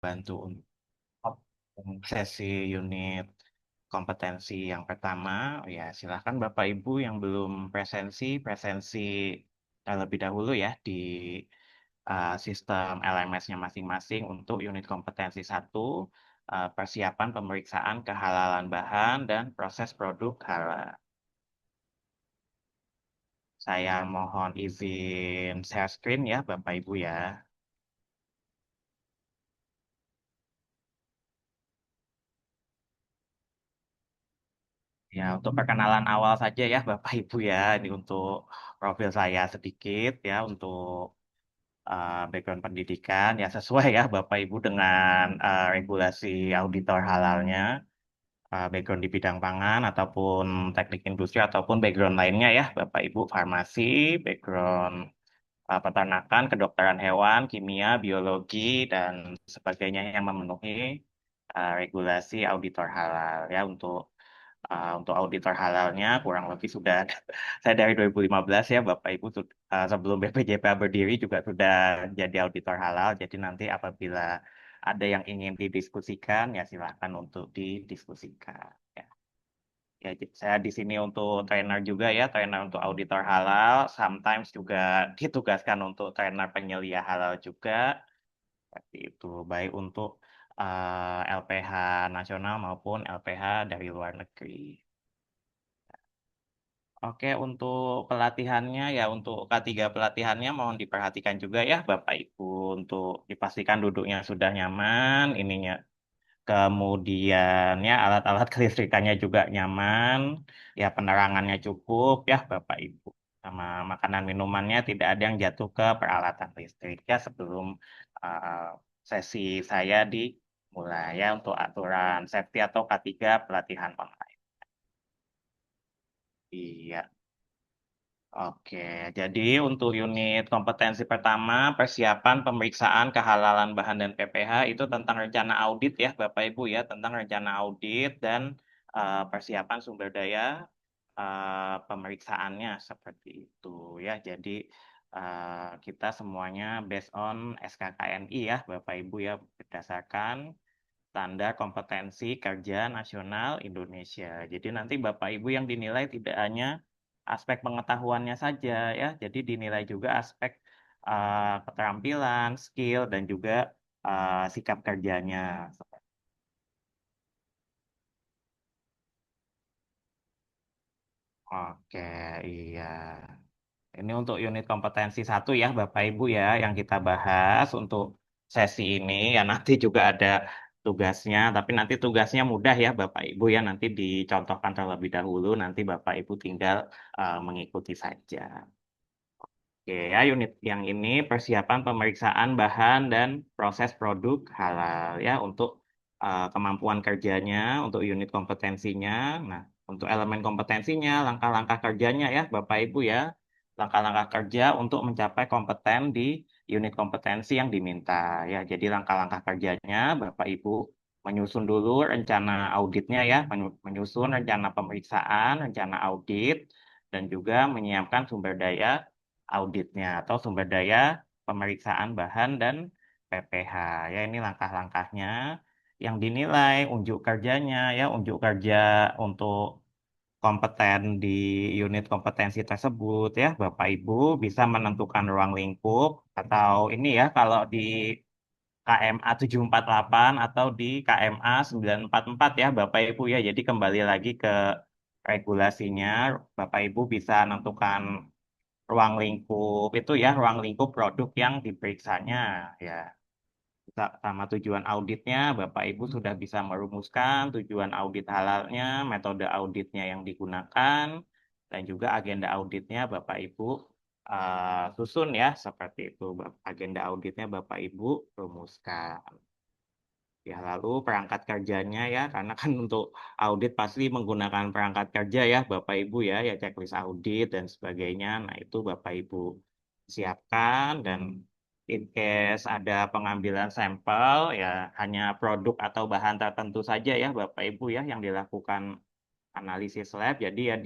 Bantu untuk sesi unit kompetensi yang pertama. Ya, silahkan Bapak Ibu yang belum presensi terlebih dahulu ya di sistem LMS-nya masing-masing untuk unit kompetensi satu, persiapan pemeriksaan kehalalan bahan dan proses produk halal. Saya mohon izin share screen ya Bapak Ibu ya. Ya, untuk perkenalan awal saja ya Bapak Ibu ya, ini untuk profil saya sedikit ya, untuk background pendidikan ya sesuai ya Bapak Ibu dengan regulasi auditor halalnya, background di bidang pangan ataupun teknik industri ataupun background lainnya ya Bapak Ibu, farmasi, background peternakan, kedokteran hewan, kimia, biologi dan sebagainya yang memenuhi regulasi auditor halal ya. Untuk auditor halalnya kurang lebih sudah saya dari 2015 ya Bapak Ibu, sebelum BPJPA berdiri juga sudah jadi auditor halal. Jadi nanti apabila ada yang ingin didiskusikan ya silahkan untuk didiskusikan. Ya. Ya, saya di sini untuk trainer juga ya, trainer untuk auditor halal, sometimes juga ditugaskan untuk trainer penyelia halal juga. Seperti itu, baik untuk LPH nasional maupun LPH dari luar negeri. Oke, untuk pelatihannya ya, untuk K3 pelatihannya mohon diperhatikan juga ya Bapak Ibu, untuk dipastikan duduknya sudah nyaman, ininya. Kemudian ya alat-alat kelistrikannya juga nyaman, ya penerangannya cukup ya Bapak Ibu. Sama makanan minumannya tidak ada yang jatuh ke peralatan listrik ya sebelum uh, sesi saya dimulai ya untuk aturan safety atau K3 pelatihan online. Iya. Oke, jadi untuk unit kompetensi pertama, persiapan pemeriksaan kehalalan bahan dan PPH itu tentang rencana audit ya, Bapak Ibu ya, tentang rencana audit dan persiapan sumber daya pemeriksaannya seperti itu ya. Jadi kita semuanya based on SKKNI ya, Bapak Ibu ya, berdasarkan Standar Kompetensi Kerja Nasional Indonesia. Jadi nanti Bapak Ibu yang dinilai tidak hanya aspek pengetahuannya saja ya, jadi dinilai juga aspek keterampilan, skill dan juga sikap kerjanya. Oke, iya. Ini untuk unit kompetensi satu ya, Bapak Ibu ya, yang kita bahas untuk sesi ini. Ya nanti juga ada tugasnya, tapi nanti tugasnya mudah ya, Bapak Ibu ya. Nanti dicontohkan terlebih dahulu, nanti Bapak Ibu tinggal mengikuti saja. Oke ya, unit yang ini persiapan pemeriksaan bahan dan proses produk halal ya untuk kemampuan kerjanya, untuk unit kompetensinya. Nah, untuk elemen kompetensinya, langkah-langkah kerjanya ya, Bapak Ibu ya, langkah-langkah kerja untuk mencapai kompeten di unit kompetensi yang diminta ya. Jadi langkah-langkah kerjanya, Bapak Ibu menyusun dulu rencana auditnya ya, menyusun rencana pemeriksaan, rencana audit, dan juga menyiapkan sumber daya auditnya atau sumber daya pemeriksaan bahan dan PPH. Ya, ini langkah-langkahnya yang dinilai unjuk kerjanya ya, unjuk kerja untuk kompeten di unit kompetensi tersebut ya, Bapak Ibu bisa menentukan ruang lingkup atau ini ya kalau di KMA 748 atau di KMA 944 ya, Bapak Ibu ya. Jadi kembali lagi ke regulasinya, Bapak Ibu bisa menentukan ruang lingkup itu ya, ruang lingkup produk yang diperiksanya ya. Sama tujuan auditnya, Bapak Ibu sudah bisa merumuskan tujuan audit halalnya, metode auditnya yang digunakan, dan juga agenda auditnya Bapak Ibu susun ya, seperti itu. Agenda auditnya Bapak Ibu rumuskan. Ya, lalu perangkat kerjanya ya, karena kan untuk audit pasti menggunakan perangkat kerja ya, Bapak Ibu ya, ya checklist audit dan sebagainya. Nah, itu Bapak Ibu siapkan dan in case ada pengambilan sampel ya hanya produk atau bahan tertentu saja ya, Bapak Ibu ya yang dilakukan analisis lab. Jadi ya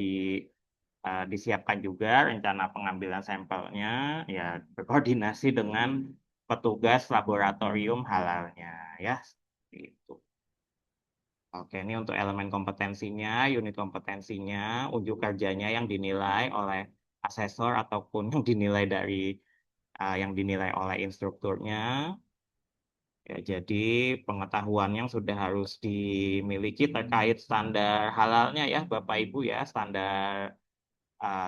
disiapkan juga rencana pengambilan sampelnya ya berkoordinasi dengan petugas laboratorium halalnya ya. Gitu. Oke, ini untuk elemen kompetensinya, unit kompetensinya, unjuk kerjanya yang dinilai oleh asesor ataupun yang dinilai dari yang dinilai oleh instrukturnya. Ya, jadi pengetahuan yang sudah harus dimiliki terkait standar halalnya ya, Bapak Ibu ya, standar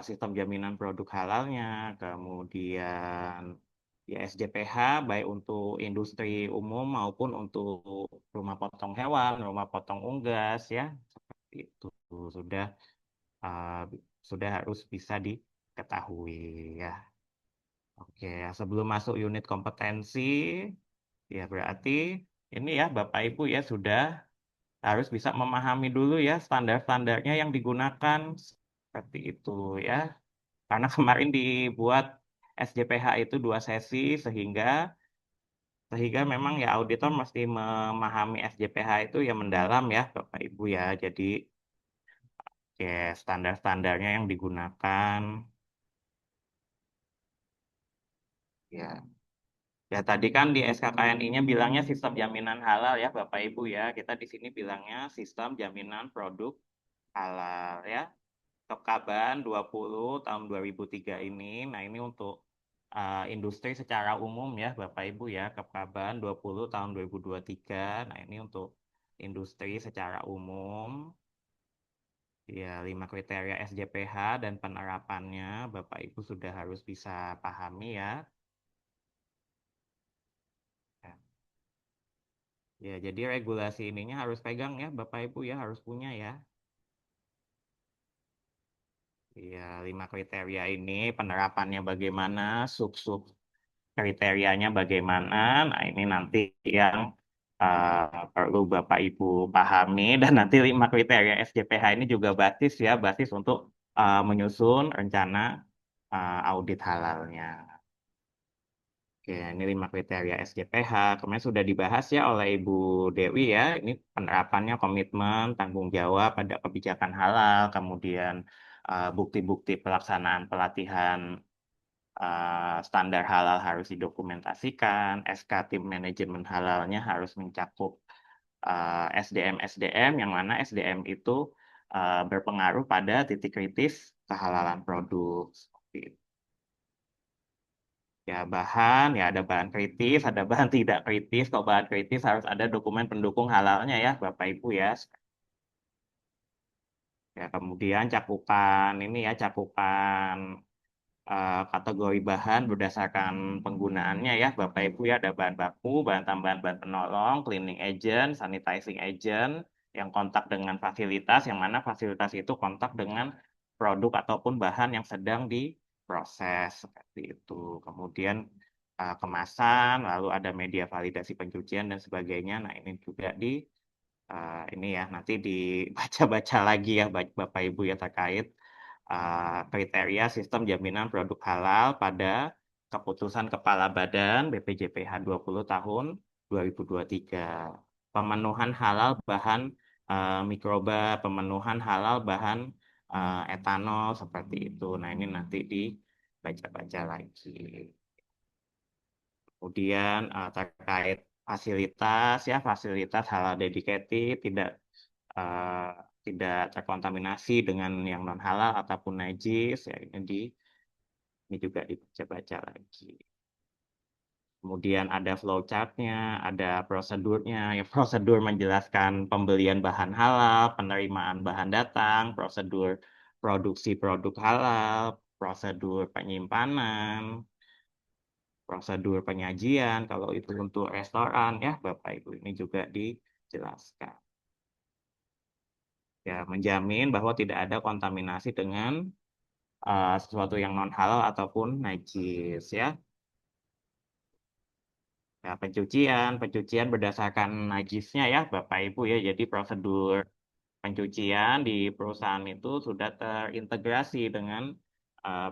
sistem jaminan produk halalnya, kemudian ya SJPH baik untuk industri umum maupun untuk rumah potong hewan, rumah potong unggas ya, seperti itu uh, sudah harus bisa diketahui ya. Oke, sebelum masuk unit kompetensi, ya berarti ini ya Bapak Ibu ya sudah harus bisa memahami dulu ya standar-standarnya yang digunakan seperti itu ya. Karena kemarin dibuat SJPH itu 2 sesi sehingga sehingga memang ya auditor mesti memahami SJPH itu ya mendalam ya Bapak Ibu ya. Jadi ya standar-standarnya yang digunakan ya. Ya tadi kan di SKKNI-nya bilangnya sistem jaminan halal ya Bapak Ibu ya. Kita di sini bilangnya sistem jaminan produk halal ya. Kepkaban 20 tahun 2003 ini. Nah, ini untuk industri secara umum ya Bapak Ibu ya. Kepkaban 20 tahun 2023. Nah, ini untuk industri secara umum. Ya, 5 kriteria SJPH dan penerapannya Bapak Ibu sudah harus bisa pahami ya. Ya, ya, jadi regulasi ininya harus pegang ya Bapak Ibu ya, harus punya ya. Ya, 5 kriteria ini penerapannya bagaimana, sub-sub kriterianya bagaimana. Nah, ini nanti yang perlu Bapak Ibu pahami dan nanti 5 kriteria SJPH ini juga basis ya, basis untuk menyusun rencana audit halalnya. Oke, ini 5 kriteria SJPH. Kemarin sudah dibahas ya oleh Ibu Dewi ya. Ini penerapannya komitmen, tanggung jawab pada kebijakan halal, kemudian bukti-bukti pelaksanaan pelatihan standar halal harus didokumentasikan, SK tim manajemen halalnya harus mencakup SDM-SDM, yang mana SDM itu berpengaruh pada titik kritis kehalalan produk. Seperti itu. Ya bahan, ya ada bahan kritis, ada bahan tidak kritis. Kalau bahan kritis harus ada dokumen pendukung halalnya ya, Bapak Ibu ya. Ya kemudian cakupan ini ya cakupan kategori bahan berdasarkan penggunaannya ya Bapak Ibu ya ada bahan baku, bahan tambahan, bahan penolong, cleaning agent, sanitizing agent yang kontak dengan fasilitas yang mana fasilitas itu kontak dengan produk ataupun bahan yang sedang diproses seperti itu. Kemudian kemasan, lalu ada media validasi pencucian dan sebagainya. Nah, ini juga ini ya nanti dibaca-baca lagi ya Bapak Ibu ya terkait kriteria sistem jaminan produk halal pada keputusan Kepala Badan BPJPH 20 tahun 2023. Pemenuhan halal bahan mikroba, pemenuhan halal bahan etanol seperti itu. Nah, ini nanti dibaca-baca lagi. Kemudian terkait fasilitas ya, fasilitas halal dedicated eh, tidak terkontaminasi dengan yang non halal ataupun najis ya ini juga dibaca-baca lagi. Kemudian ada flowchartnya, ada prosedurnya. Ya, prosedur menjelaskan pembelian bahan halal, penerimaan bahan datang, prosedur produksi produk halal, prosedur penyimpanan, prosedur penyajian. Kalau itu untuk restoran ya, Bapak Ibu ini juga dijelaskan. Ya, menjamin bahwa tidak ada kontaminasi dengan sesuatu yang non halal ataupun najis ya. Ya, pencucian berdasarkan najisnya ya Bapak Ibu ya. Jadi prosedur pencucian di perusahaan itu sudah terintegrasi dengan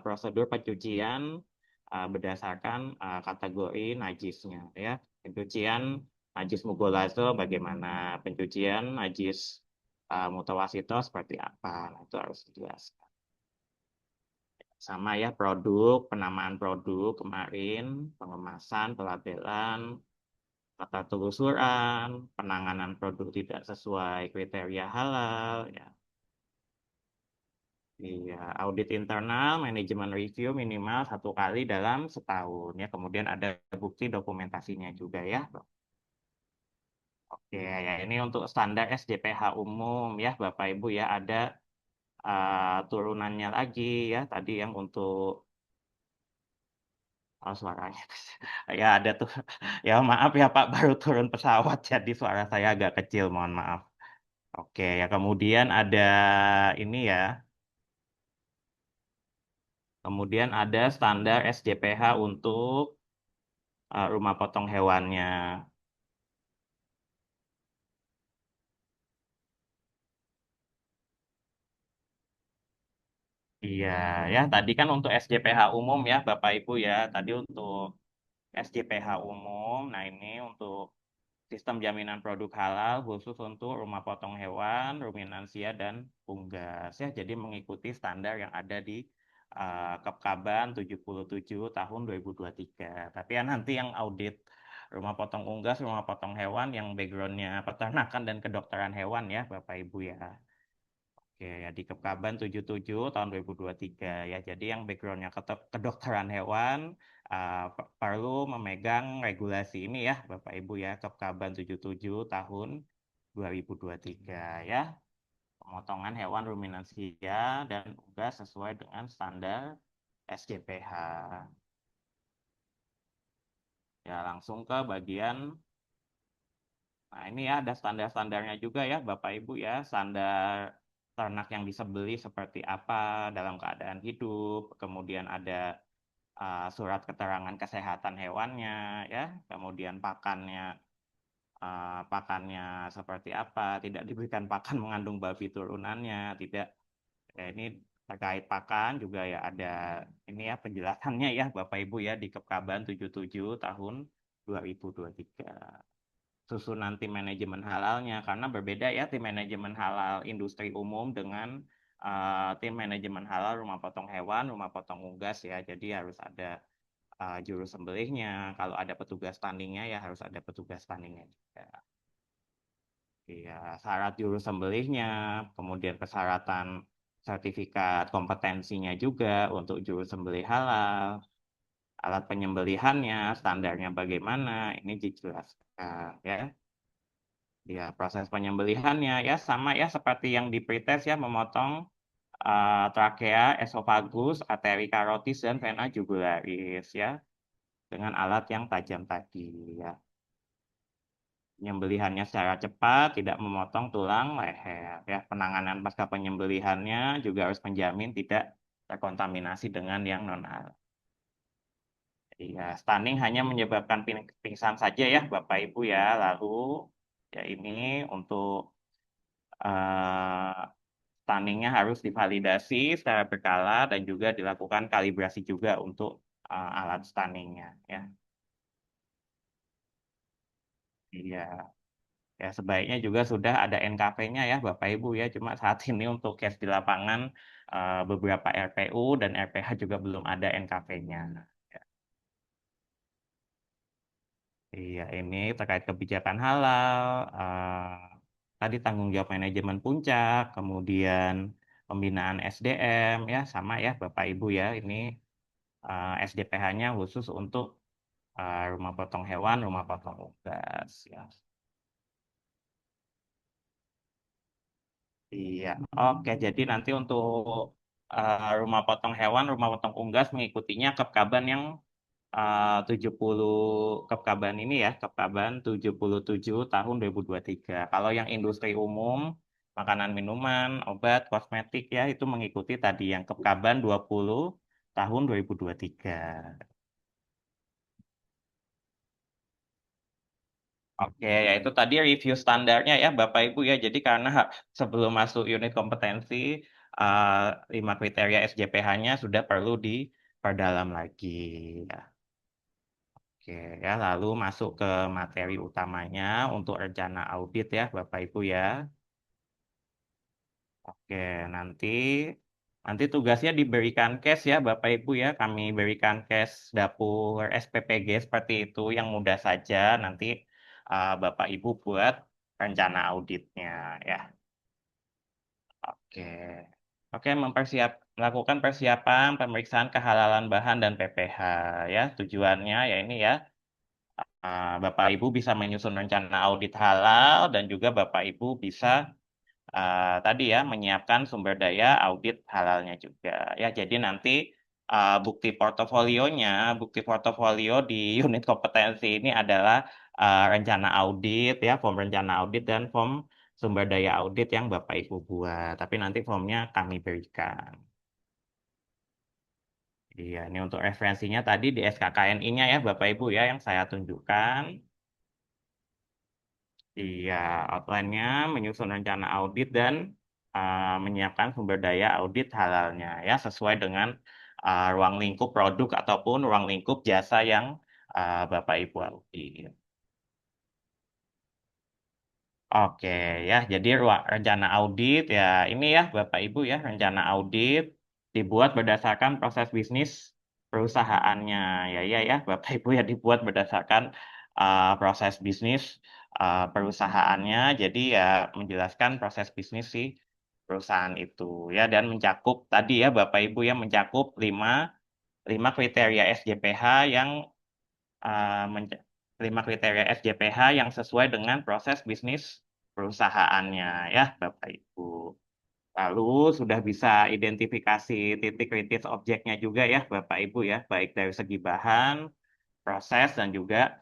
prosedur pencucian berdasarkan kategori najisnya ya. Pencucian najis mugolazol bagaimana, pencucian najis mutawasito seperti apa. Nah, itu harus dijelaskan. Sama ya, produk, penamaan produk kemarin, pengemasan, pelabelan, tata telusuran, penanganan produk tidak sesuai kriteria halal, ya. Iya, audit internal, manajemen review minimal 1 kali dalam setahun ya. Kemudian ada bukti dokumentasinya juga ya. Oke, ya ini untuk standar SJPH umum ya, Bapak Ibu ya. Ada turunannya lagi ya. Tadi yang untuk suaranya, ya ada tuh. Ya maaf ya Pak, baru turun pesawat jadi suara saya agak kecil, mohon maaf. Oke, ya kemudian ada ini ya. Kemudian ada standar SJPH untuk rumah potong hewannya. Iya, ya tadi kan untuk SJPH umum ya Bapak Ibu ya. Tadi untuk SJPH umum. Nah ini untuk sistem jaminan produk halal khusus untuk rumah potong hewan, ruminansia dan unggas ya. Jadi mengikuti standar yang ada di Kepkaban 77 tahun 2023. Tapi ya nanti yang audit rumah potong unggas, rumah potong hewan yang backgroundnya peternakan dan kedokteran hewan ya Bapak Ibu ya. Oke, ya di Kepkaban 77 tahun 2023 ya. Jadi yang backgroundnya kedokteran hewan perlu memegang regulasi ini ya Bapak Ibu ya. Kepkaban 77 tahun 2023 ya. Pemotongan hewan ruminansia dan unggas sesuai dengan standar SJPH. Ya, langsung ke bagian. Nah, ini ya ada standar-standarnya juga ya Bapak Ibu ya. Standar ternak yang disembeli seperti apa dalam keadaan hidup. Kemudian ada surat keterangan kesehatan hewannya ya. Kemudian pakannya seperti apa. Tidak diberikan pakan mengandung babi turunannya. Tidak. Ya, ini terkait pakan juga ya ada ini ya penjelasannya ya Bapak Ibu ya di Kepkaban 77 tahun 2023. Susunan tim manajemen halalnya karena berbeda ya tim manajemen halal industri umum dengan tim manajemen halal rumah potong hewan, rumah potong unggas ya. Jadi harus ada juru sembelihnya. Kalau ada petugas tandingnya ya harus ada petugas tandingnya juga. Iya, syarat juru sembelihnya, kemudian persyaratan sertifikat kompetensinya juga untuk juru sembelih halal, alat penyembelihannya, standarnya bagaimana, ini dijelaskan ya. Ya, proses penyembelihannya ya sama ya seperti yang di pretest ya memotong trakea, esofagus, arteri karotis dan vena jugularis ya dengan alat yang tajam tadi ya. Penyembelihannya secara cepat, tidak memotong tulang leher ya. Penanganan pasca penyembelihannya juga harus menjamin tidak terkontaminasi dengan yang non halal. Ya, stunning hanya menyebabkan pingsan saja ya Bapak Ibu ya. Lalu ya ini untuk eh, stunningnya harus divalidasi secara berkala dan juga dilakukan kalibrasi juga untuk alat stunningnya ya. Iya, ya sebaiknya juga sudah ada NKV-nya ya Bapak Ibu ya. Cuma saat ini untuk case di lapangan beberapa RPU dan RPH juga belum ada NKV-nya. Iya, ini terkait kebijakan halal, tadi tanggung jawab manajemen puncak, kemudian pembinaan SDM ya sama ya Bapak Ibu ya. Ini SDPH-nya khusus untuk rumah potong hewan, rumah potong unggas ya. Iya, oke. Jadi nanti untuk rumah potong hewan, rumah potong unggas mengikutinya Kepkaban yang 70 Kepkaban ini ya, Kepkaban 77 tahun 2023. Kalau yang industri umum, makanan minuman, obat, kosmetik ya itu mengikuti tadi yang Kepkaban 20 tahun 2023. Oke, ya itu tadi review standarnya ya Bapak Ibu ya. Jadi karena sebelum masuk unit kompetensi, uh, 5 kriteria SJPH-nya sudah perlu diperdalam lagi. Ya. Oke, ya lalu masuk ke materi utamanya untuk rencana audit ya Bapak Ibu ya. Oke, nanti Nanti tugasnya diberikan case ya Bapak Ibu ya. Kami berikan case dapur SPPG seperti itu yang mudah saja. Nanti Bapak Ibu buat rencana auditnya ya. Oke. Oke, melakukan persiapan pemeriksaan kehalalan bahan dan PPH ya. Tujuannya ya ini ya. Bapak Ibu bisa menyusun rencana audit halal dan juga Bapak Ibu bisa tadi ya menyiapkan sumber daya audit halalnya juga ya. Jadi nanti bukti portofolio di unit kompetensi ini adalah rencana audit ya, form rencana audit dan form sumber daya audit yang Bapak Ibu buat. Tapi nanti formnya kami berikan. Iya, ini untuk referensinya tadi di SKKNI-nya ya Bapak Ibu ya yang saya tunjukkan. Iya, outline-nya menyusun rencana audit dan menyiapkan sumber daya audit halalnya ya sesuai dengan ruang lingkup produk ataupun ruang lingkup jasa yang Bapak Ibu audit. Oke ya, jadi rencana audit ya ini ya Bapak Ibu ya rencana audit dibuat berdasarkan proses bisnis perusahaannya ya Bapak Ibu ya dibuat berdasarkan proses bisnis perusahaannya. Jadi ya menjelaskan proses bisnis si perusahaan itu ya dan mencakup tadi ya Bapak Ibu ya mencakup lima kriteria SJPH yang uh, menca- 5 kriteria SJPH yang sesuai dengan proses bisnis perusahaannya ya Bapak Ibu. Lalu sudah bisa identifikasi titik kritis objeknya juga ya Bapak Ibu ya, baik dari segi bahan, proses dan juga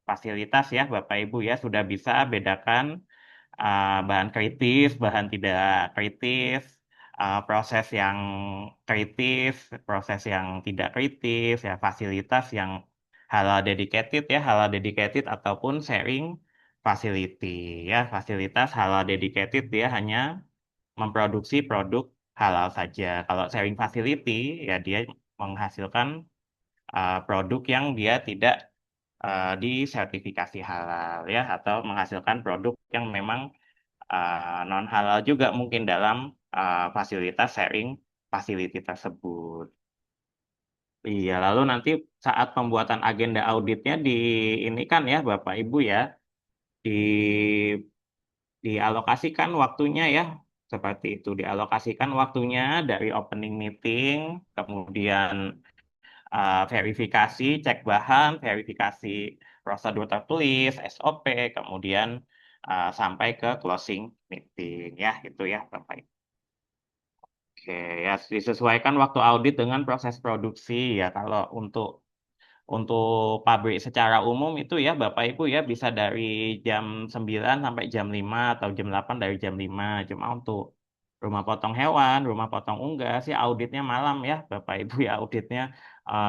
fasilitas ya Bapak Ibu ya sudah bisa bedakan bahan kritis, bahan tidak kritis, proses yang kritis, proses yang tidak kritis, ya fasilitas yang halal dedicated ataupun sharing facility ya fasilitas halal dedicated dia hanya memproduksi produk halal saja. Kalau sharing facility ya dia menghasilkan produk yang dia tidak disertifikasi halal ya atau menghasilkan produk yang memang non halal juga mungkin dalam fasilitas sharing facility tersebut. Iya, lalu nanti saat pembuatan agenda auditnya di ini kan ya Bapak Ibu ya, di dialokasikan waktunya ya, seperti itu dialokasikan waktunya dari opening meeting, kemudian verifikasi, cek bahan, verifikasi prosedur tertulis, SOP, kemudian sampai ke closing meeting ya, itu ya Bapak Ibu. Oke, ya disesuaikan waktu audit dengan proses produksi ya. Kalau untuk pabrik secara umum itu ya Bapak Ibu ya bisa dari jam 9 sampai jam 5 atau jam 8 dari jam 5. Cuma untuk rumah potong hewan, rumah potong unggas sih auditnya malam ya Bapak Ibu ya auditnya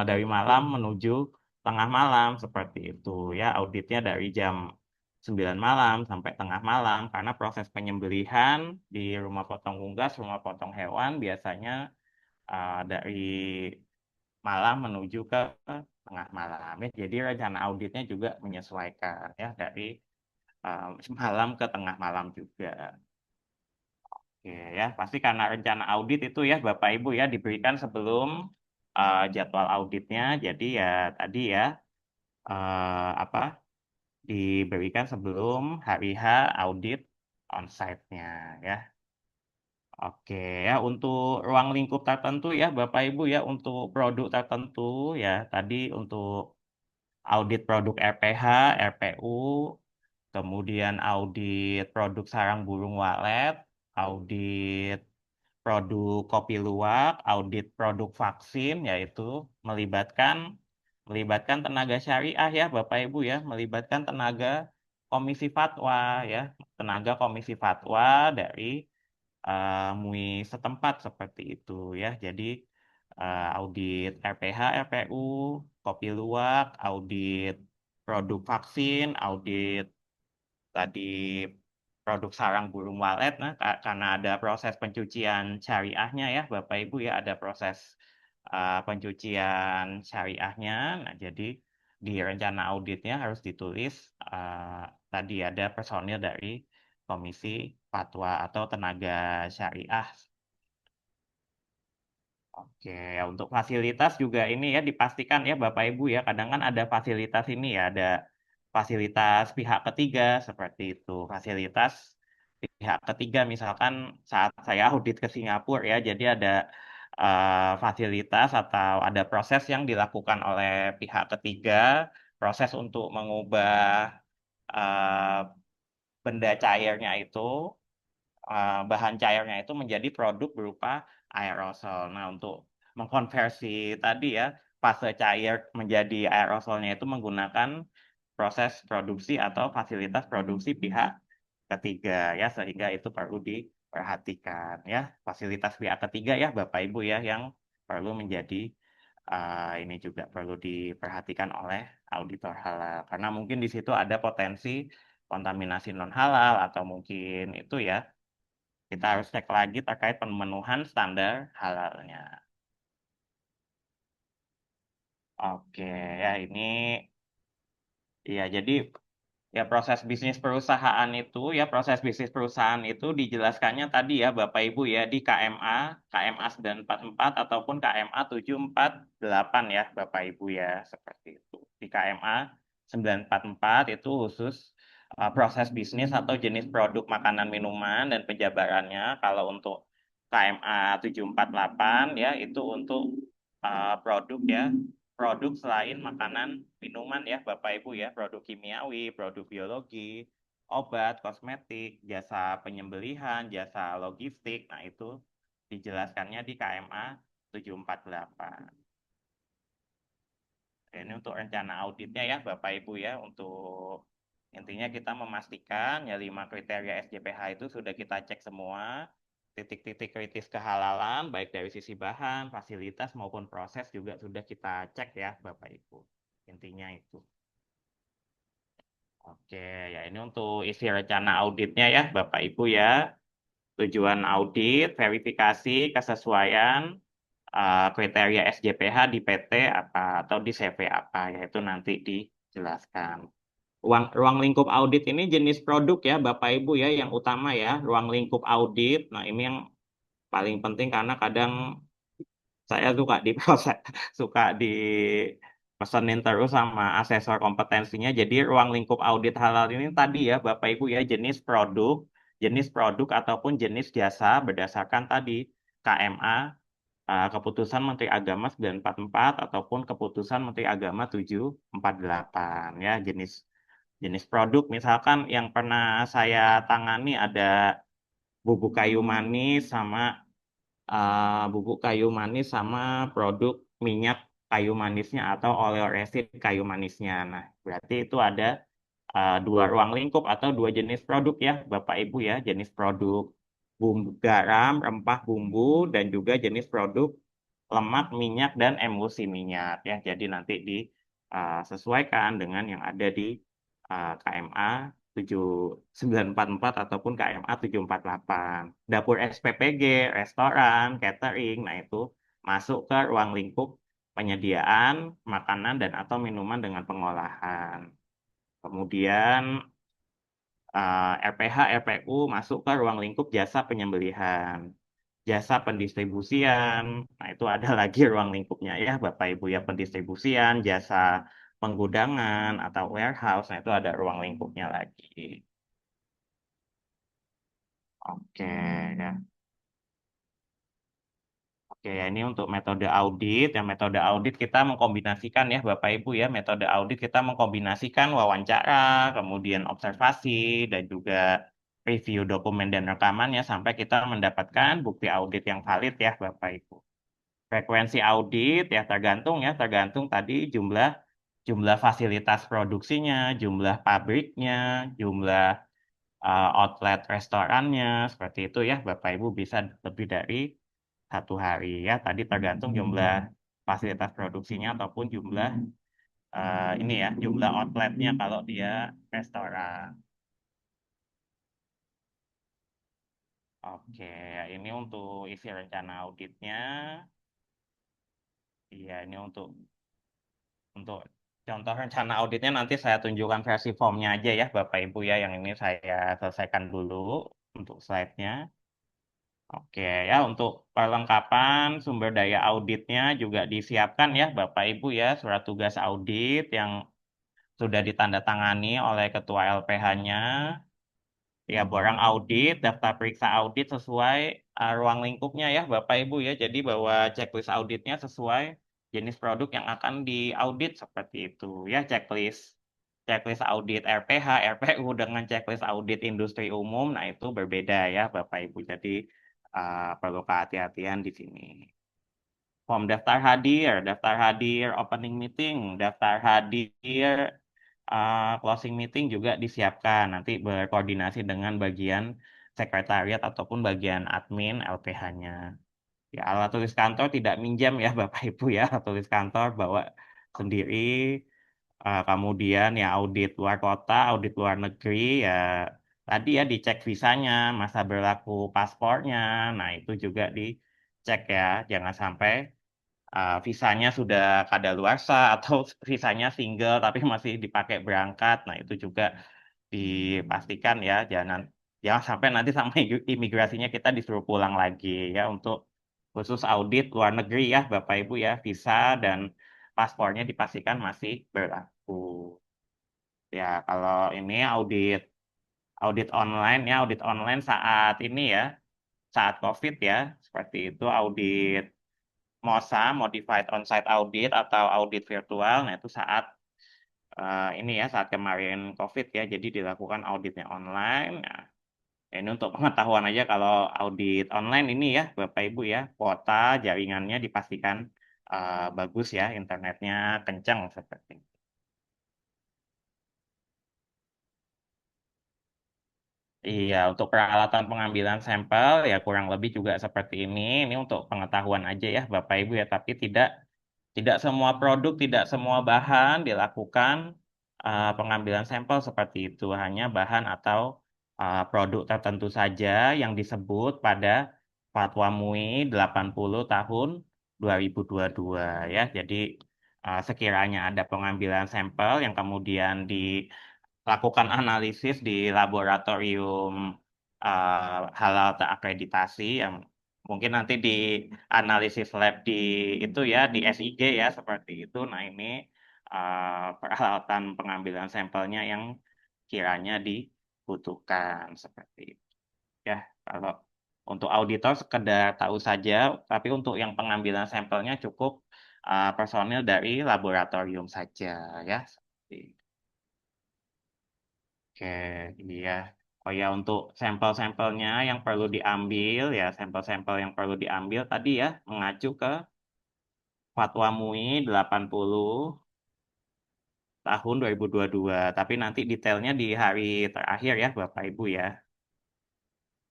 dari malam menuju tengah malam seperti itu ya auditnya dari jam 9 malam sampai tengah malam karena proses penyembelihan di rumah potong unggas, rumah potong hewan biasanya dari malam menuju ke tengah malam ya. Jadi rencana auditnya juga menyesuaikan ya dari malam ke tengah malam juga. Oke ya, pasti karena rencana audit itu ya Bapak Ibu ya diberikan sebelum jadwal auditnya. Jadi ya tadi ya apa diberikan sebelum hari H audit on-site-nya ya. Oke ya, untuk ruang lingkup tertentu ya Bapak Ibu ya, untuk produk tertentu ya, tadi untuk audit produk RPH, RPU, kemudian audit produk sarang burung walet, audit produk kopi luwak, audit produk vaksin, yaitu melibatkan melibatkan tenaga syariah ya Bapak Ibu ya, melibatkan tenaga komisi fatwa ya, tenaga komisi fatwa dari MUI setempat seperti itu ya. Jadi audit RPH, RPU, kopi luwak, audit produk vaksin, audit tadi produk sarang burung walet, nah karena ada proses pencucian syariahnya ya, Bapak Ibu ya, ada proses pencucian syariahnya. Nah, jadi di rencana auditnya harus ditulis tadi ada personil dari Komisi Fatwa atau tenaga syariah Oke, ya untuk fasilitas juga ini ya dipastikan ya Bapak Ibu ya. Kadang kan ada fasilitas ini ya, ada fasilitas pihak ketiga seperti itu. Fasilitas pihak ketiga misalkan saat saya audit ke Singapura ya, jadi ada fasilitas atau ada proses yang dilakukan oleh pihak ketiga, proses untuk mengubah eh, benda cairnya itu bahan cairnya itu menjadi produk berupa aerosol. Nah, untuk mengkonversi tadi ya, fase cair menjadi aerosolnya itu menggunakan proses produksi atau fasilitas produksi pihak ketiga ya, sehingga itu perlu diperhatikan ya. Fasilitas pihak ketiga ya, Bapak Ibu ya, yang perlu menjadi ini juga perlu diperhatikan oleh auditor halal. Karena mungkin di situ ada potensi kontaminasi non halal atau mungkin itu ya kita harus cek lagi terkait pemenuhan standar halalnya. Oke, ya ini ya jadi ya proses bisnis perusahaan itu ya proses bisnis perusahaan itu dijelaskannya tadi ya Bapak Ibu ya di KMA 944 ataupun KMA 748 ya Bapak Ibu ya seperti itu. Di KMA 944 itu khusus proses bisnis atau jenis produk makanan minuman dan penjabarannya. Kalau untuk KMA 748 ya itu untuk produk ya produk selain makanan, minuman ya Bapak Ibu ya, produk kimiawi, produk biologi, obat, kosmetik, jasa penyembelihan, jasa logistik. Nah, itu dijelaskannya di KMA 748. Ini untuk rencana auditnya ya Bapak Ibu ya, untuk intinya kita memastikan ya 5 kriteria SJPH itu sudah kita cek semua, titik-titik kritis kehalalan, baik dari sisi bahan, fasilitas maupun proses juga sudah kita cek ya Bapak Ibu. Intinya itu. Oke, ya ini untuk isi rencana auditnya ya Bapak Ibu ya. Tujuan audit, verifikasi, kesesuaian, kriteria SJPH di PT apa atau di CV apa, yaitu nanti dijelaskan. Ruang lingkup audit ini jenis produk ya Bapak Ibu ya yang utama ya, ruang lingkup audit. Nah, ini yang paling penting karena kadang saya suka di suka di pesenin terus sama asesor kompetensinya. Jadi ruang lingkup audit halal ini tadi ya Bapak Ibu ya jenis produk ataupun jenis jasa berdasarkan tadi KMA Keputusan Menteri Agama 944 ataupun Keputusan Menteri Agama 748 ya jenis jenis produk misalkan yang pernah saya tangani ada bubuk kayu manis sama bubuk kayu manis sama produk minyak kayu manisnya atau oleo resin kayu manisnya. Nah, berarti itu ada dua ruang lingkup atau dua jenis produk ya, Bapak Ibu ya, jenis produk bumbu garam, rempah bumbu, dan juga jenis produk lemak, minyak, dan emulsi minyak ya. Jadi nanti disesuaikan dengan yang ada di KMA 7944 ataupun KMA 748. Dapur SPPG, restoran, catering, nah itu masuk ke ruang lingkup penyediaan makanan dan atau minuman dengan pengolahan. Kemudian RPH, RPU masuk ke ruang lingkup jasa penyembelihan, jasa pendistribusian. Nah, itu ada lagi ruang lingkupnya ya, Bapak Ibu ya, pendistribusian, jasa penggudangan atau warehouse. Nah, itu ada ruang lingkupnya lagi. Oke ya. Oke, ya ini untuk metode audit. Yang metode audit kita mengkombinasikan ya Bapak Ibu ya, metode audit kita mengkombinasikan wawancara, kemudian observasi, dan juga review dokumen dan rekamannya sampai kita mendapatkan bukti audit yang valid ya Bapak Ibu. Frekuensi audit ya tergantung tadi jumlah jumlah fasilitas produksinya, jumlah pabriknya, jumlah outlet restorannya, seperti itu ya Bapak Ibu bisa lebih dari 1 hari ya. Tadi tergantung jumlah fasilitas produksinya ataupun jumlah ini ya jumlah outletnya kalau dia restoran. Oke, ini untuk isi rencana auditnya. Iya, ini untuk contoh rencana auditnya nanti saya tunjukkan versi formnya aja ya Bapak Ibu ya. Yang ini saya selesaikan dulu untuk slide-nya. Oke ya, untuk perlengkapan sumber daya auditnya juga disiapkan ya Bapak Ibu ya, surat tugas audit yang sudah ditandatangani oleh ketua LPH-nya. Ya, borang audit, daftar periksa audit sesuai ruang lingkupnya ya Bapak Ibu ya. Jadi bahwa checklist auditnya sesuai jenis produk yang akan diaudit seperti itu ya, checklist. Checklist audit RPH, RPU dengan checklist audit industri umum, nah itu berbeda ya Bapak Ibu. Jadi perlu kehati-hatian di sini. Form daftar hadir, opening meeting, daftar hadir, closing meeting juga disiapkan. Nanti berkoordinasi dengan bagian sekretariat ataupun bagian admin LPH-nya. Ya, alat tulis kantor tidak minjam ya Bapak Ibu ya, alat tulis kantor bawa sendiri. Kemudian ya audit luar kota, audit luar negeri, ya tadi ya dicek visanya, masa berlaku paspornya. Nah, itu juga dicek ya, jangan sampai visanya sudah kadaluarsa atau visanya single tapi masih dipakai berangkat. Nah, itu juga dipastikan ya, jangan sampai nanti sama imigrasinya kita disuruh pulang lagi ya untuk khusus audit luar negeri ya Bapak Ibu ya, visa dan paspornya dipastikan masih berlaku. Ya, kalau ini audit online ya, audit online saat ini ya, saat COVID ya, seperti itu audit MOSA, Modified On-Site Audit atau audit virtual. Nah, itu saat ini ya, saat kemarin COVID ya, jadi dilakukan auditnya online. Nah, ini untuk pengetahuan aja kalau audit online ini ya, Bapak Ibu ya, kuota jaringannya dipastikan bagus ya, internetnya kencang seperti itu. Iya, untuk peralatan pengambilan sampel ya kurang lebih juga seperti ini. Ini untuk pengetahuan aja ya, Bapak Ibu ya, tapi tidak semua produk, tidak semua bahan dilakukan pengambilan sampel seperti itu. Hanya bahan atau produk tertentu saja yang disebut pada Fatwa MUI 80 tahun 2022 ya. Jadi sekiranya ada pengambilan sampel yang kemudian dilakukan analisis di laboratorium halal terakreditasi yang mungkin nanti di analisis lab di itu ya di SIG ya seperti itu. Nah ini peralatan pengambilan sampelnya yang kiranya dibutuhkan seperti itu ya. Kalau untuk auditor sekedar tahu saja, tapi untuk yang pengambilan sampelnya cukup personil dari laboratorium saja ya. Seperti itu. Oke, iya. Oh ya, untuk sampel-sampelnya yang perlu diambil ya, sampel-sampel yang perlu diambil tadi ya, mengacu ke Fatwa MUI 80 tahun 2022. Tapi nanti detailnya di hari terakhir ya, Bapak Ibu ya.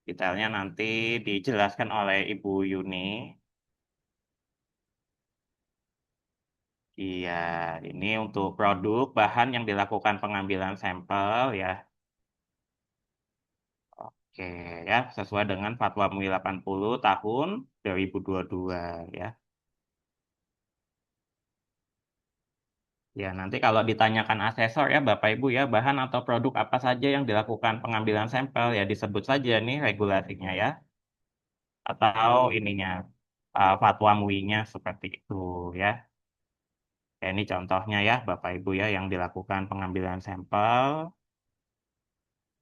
Detailnya nanti dijelaskan oleh Ibu Yuni. Iya, ini untuk produk bahan yang dilakukan pengambilan sampel ya. Oke, ya, sesuai dengan Fatwa MUI 80 tahun 2022 ya. Ya, nanti kalau ditanyakan asesor ya Bapak Ibu ya, bahan atau produk apa saja yang dilakukan pengambilan sampel ya disebut saja nih regulasinya ya, atau ininya fatwa MUI-nya seperti itu ya. Ya, ini contohnya ya Bapak Ibu ya yang dilakukan pengambilan sampel.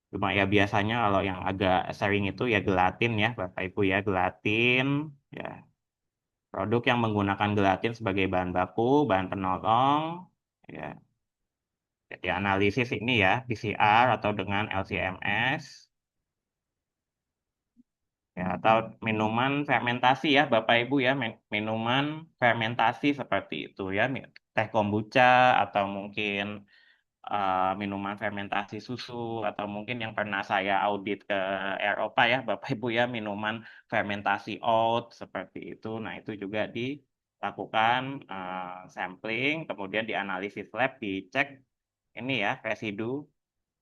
Cuma ya biasanya kalau yang agak sering itu ya gelatin ya Bapak Ibu ya, gelatin ya. Produk yang menggunakan gelatin sebagai bahan baku, bahan penolong ya. Jadi analisis ini ya, PCR atau dengan LC-MS, ya, atau minuman fermentasi ya, Bapak Ibu ya, minuman fermentasi seperti itu ya, teh kombucha atau mungkin minuman fermentasi susu atau mungkin yang pernah saya audit ke Eropa ya, Bapak Ibu ya, minuman fermentasi oat seperti itu. Nah, itu juga dilakukan sampling, kemudian dianalisis lab, dicek ini ya residu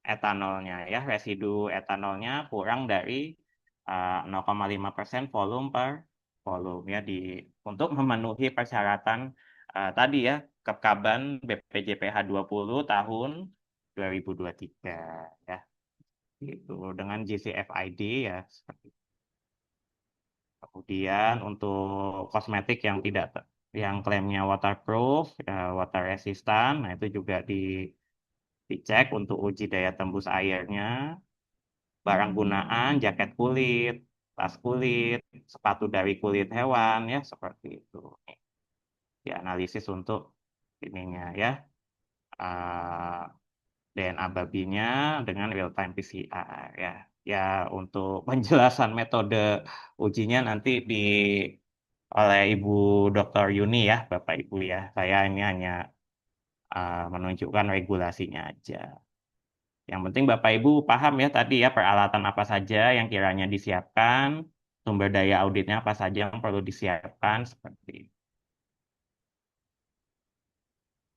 etanolnya ya, residu etanolnya kurang dari 0,5% volume per volume ya untuk memenuhi persyaratan tadi ya Kepkaban BPJPH 20 tahun 2023 ya. Itu dengan GCFID ya seperti itu. Kemudian untuk kosmetik yang tidak yang klaimnya waterproof, water resistant, nah itu juga dicek untuk uji daya tembus airnya. Barang gunaan, jaket kulit, tas kulit, sepatu dari kulit hewan, ya seperti itu. Dianalisis untuk ininya ya, eh, DNA babinya dengan real time PCR ya. Ya untuk penjelasan metode ujinya nanti oleh Ibu Dr. Yuni ya, Bapak Ibu ya. Saya ini hanya menunjukkan regulasinya aja. Yang penting Bapak Ibu paham ya tadi ya peralatan apa saja yang kiranya disiapkan, sumber daya auditnya apa saja yang perlu disiapkan seperti itu.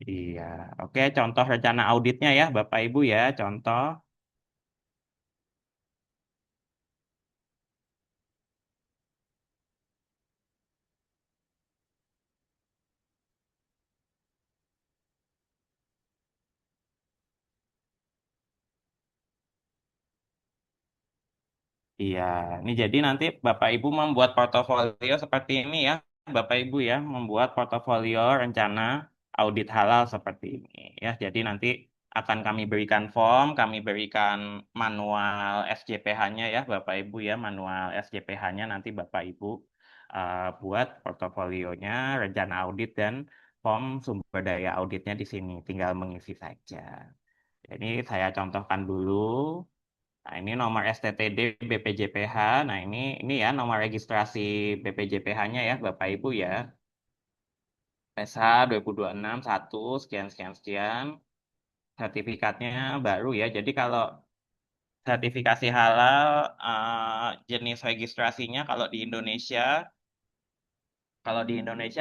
Iya, oke contoh rencana auditnya ya Bapak Ibu ya, contoh. Iya, ini jadi nanti Bapak Ibu membuat portofolio seperti ini ya, Bapak Ibu ya, membuat portofolio rencana audit halal seperti ini ya. Jadi nanti akan kami berikan form, kami berikan manual SJPH-nya ya, Bapak Ibu ya, manual SJPH-nya nanti Bapak Ibu buat portofolionya, rencana audit dan form sumber daya auditnya di sini, tinggal mengisi saja. Jadi saya contohkan dulu. Nah, ini nomor STTD BPJPH. Nah, ini ya nomor registrasi BPJPH-nya ya, Bapak Ibu ya. PSH 2026 1 sekian sekian sekian. Sertifikatnya baru ya. Jadi kalau sertifikasi halal jenis registrasinya kalau di Indonesia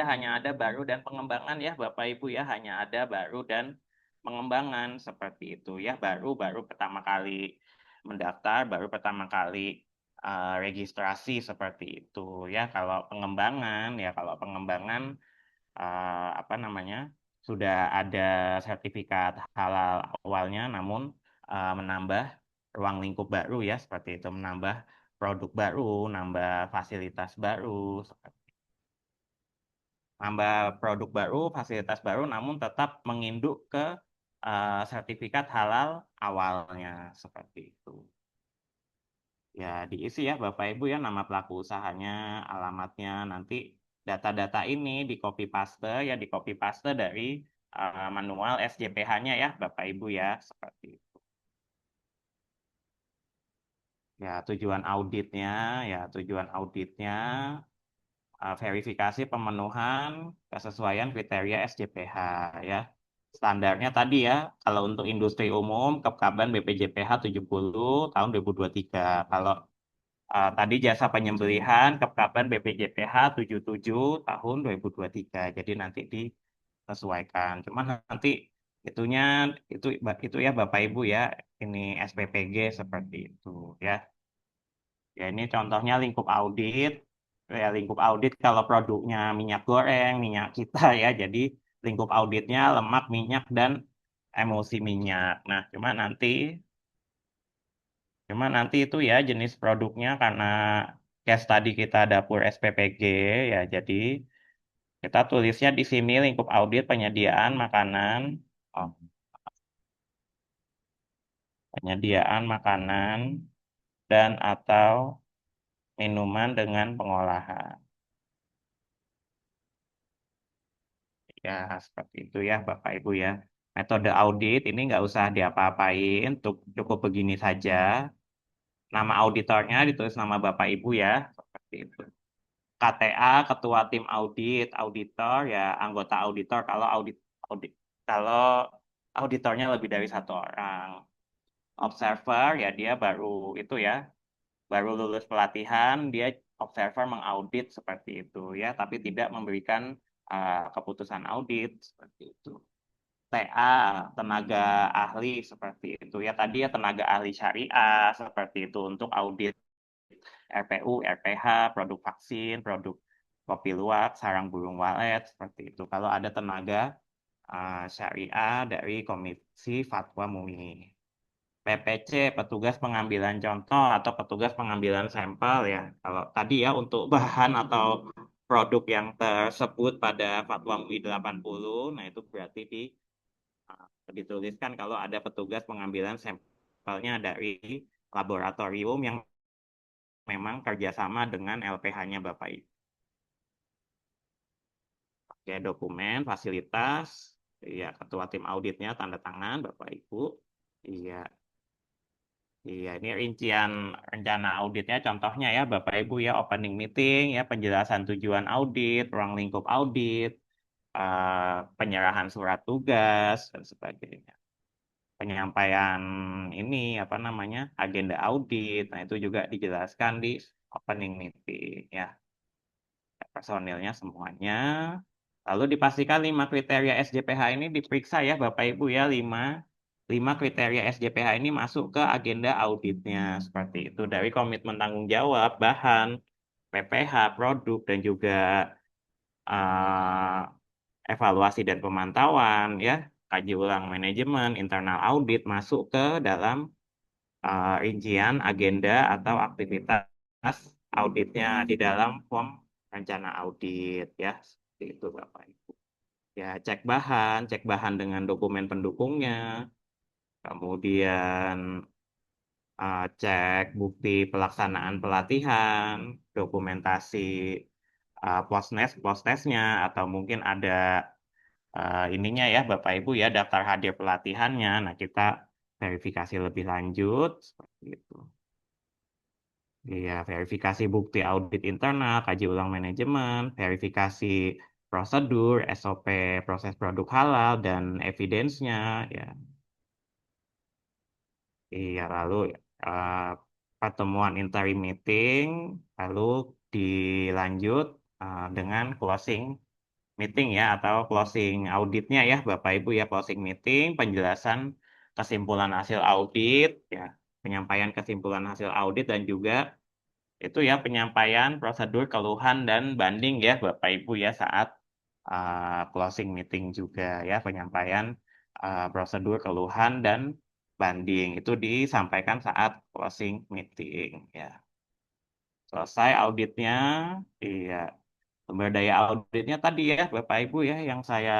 hanya ada baru dan pengembangan ya, Bapak Ibu ya, hanya ada baru dan pengembangan seperti itu ya, baru pertama kali mendaftar, baru pertama kali registrasi seperti itu ya. Kalau pengembangan apa namanya sudah ada sertifikat halal awalnya, namun menambah ruang lingkup baru ya, seperti itu, menambah produk baru, nambah fasilitas baru, nambah produk baru, fasilitas baru, namun tetap menginduk ke sertifikat halal awalnya seperti itu. Ya diisi ya Bapak Ibu ya nama pelaku usahanya, alamatnya, nanti data-data ini di copy paste ya di copy paste dari manual SJPH-nya ya Bapak Ibu ya seperti itu. Ya tujuan auditnya verifikasi pemenuhan kesesuaian kriteria SJPH ya. Standarnya tadi ya, kalau untuk industri umum Kepkaban BPJPH 70 tahun 2023. Kalau tadi jasa penyembelihan Kepkaban BPJPH 77 tahun 2023. Jadi nanti disesuaikan. Cuma nanti itunya itu ya Bapak Ibu ya, ini SPPG seperti itu ya. Ya, ini contohnya lingkup audit. Ya, lingkup audit kalau produknya minyak goreng, minyak kita ya. Jadi lingkup auditnya lemak, minyak, dan emulsi minyak. Nah, cuma nanti itu ya jenis produknya karena case tadi kita dapur SPPG ya. Jadi kita tulisnya di sini lingkup audit oh, penyediaan makanan dan atau minuman dengan pengolahan. Ya, seperti itu ya, Bapak Ibu ya. Metode audit ini nggak usah diapa-apain, cukup begini saja. Nama auditornya ditulis nama Bapak Ibu ya, seperti itu. KTA, Ketua Tim Audit, Auditor ya, anggota auditor audit kalau auditornya lebih dari satu orang. Observer ya dia baru lulus pelatihan, dia observer mengaudit seperti itu ya, tapi tidak memberikan keputusan audit seperti itu. TA tenaga ahli seperti itu ya tadi ya tenaga ahli syariah seperti itu untuk audit RPU, RPH, produk vaksin, produk kopi luwak, sarang burung walet seperti itu. Kalau ada tenaga syariah dari Komisi Fatwa MUI. PPC, petugas pengambilan contoh atau petugas pengambilan sampel ya. Kalau tadi ya untuk bahan atau produk yang tersebut pada Fatwa MUI 80, nah itu berarti dituliskan kalau ada petugas pengambilan sampelnya dari laboratorium yang memang kerjasama dengan LPH-nya Bapak Ibu. Oke, dokumen, fasilitas, iya, ketua tim auditnya tanda tangan Bapak Ibu. Iya, iya, ini rincian rencana auditnya contohnya ya Bapak Ibu ya, opening meeting ya, penjelasan tujuan audit, ruang lingkup audit, penyerahan surat tugas dan sebagainya. Penyampaian ini apa namanya? Agenda audit. Nah, itu juga dijelaskan di opening meeting ya. Personilnya semuanya. Lalu dipastikan 5 kriteria SJPH ini diperiksa ya Bapak Ibu ya, 5 kriteria SJPH ini masuk ke agenda auditnya seperti itu dari komitmen tanggung jawab, bahan, PPH, produk dan juga eh, evaluasi dan pemantauan ya, kaji ulang manajemen, internal audit masuk ke dalam rincian agenda atau aktivitas auditnya di dalam form rencana audit ya, seperti itu Bapak Ibu. Ya, cek bahan dengan dokumen pendukungnya, kemudian cek bukti pelaksanaan pelatihan, dokumentasi post-testnya, atau mungkin ada ininya ya Bapak Ibu ya, daftar hadir pelatihannya. Nah, kita verifikasi lebih lanjut, seperti itu. Iya, verifikasi bukti audit internal, kaji ulang manajemen, verifikasi prosedur, SOP, proses produk halal, dan evidence-nya. Ya, iya, lalu eh, pertemuan interim meeting, lalu dilanjut dengan closing meeting ya, atau closing auditnya ya, Bapak Ibu ya, closing meeting, penjelasan kesimpulan hasil audit, ya, penyampaian kesimpulan hasil audit dan juga itu ya penyampaian prosedur keluhan dan banding ya Bapak Ibu ya saat closing meeting juga ya, penyampaian prosedur keluhan dan banding itu disampaikan saat closing meeting ya. Selesai auditnya, iya, sumber daya auditnya tadi ya Bapak Ibu ya yang saya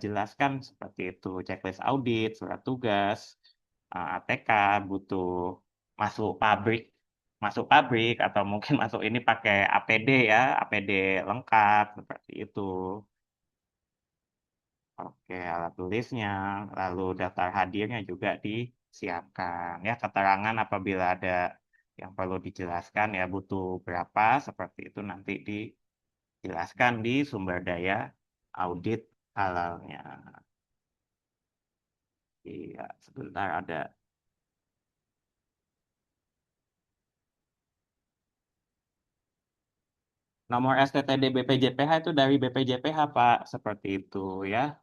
jelaskan seperti itu, checklist audit, surat tugas, ATK, butuh masuk pabrik, atau mungkin masuk ini pakai APD ya, APD lengkap seperti itu. Oke, alat tulisnya, lalu daftar hadirnya juga disiapkan ya, keterangan apabila ada yang perlu dijelaskan ya, butuh berapa seperti itu nanti dijelaskan di sumber daya audit halalnya. Iya, sebentar ada nomor STTD BPJPH itu dari BPJPH Pak, seperti itu ya.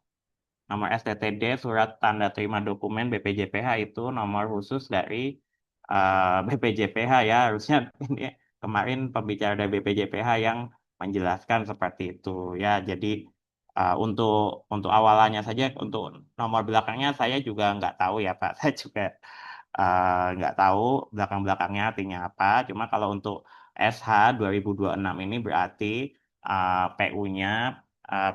Nomor STTD surat tanda terima dokumen BPJPH itu nomor khusus dari BPJPH ya. Harusnya ini kemarin pembicara dari BPJPH yang menjelaskan seperti itu ya. Jadi untuk awalannya saja, untuk nomor belakangnya saya juga nggak tahu ya Pak. Saya juga nggak tahu belakang-belakangnya artinya apa. Cuma kalau untuk SH 2026 ini berarti PU-nya,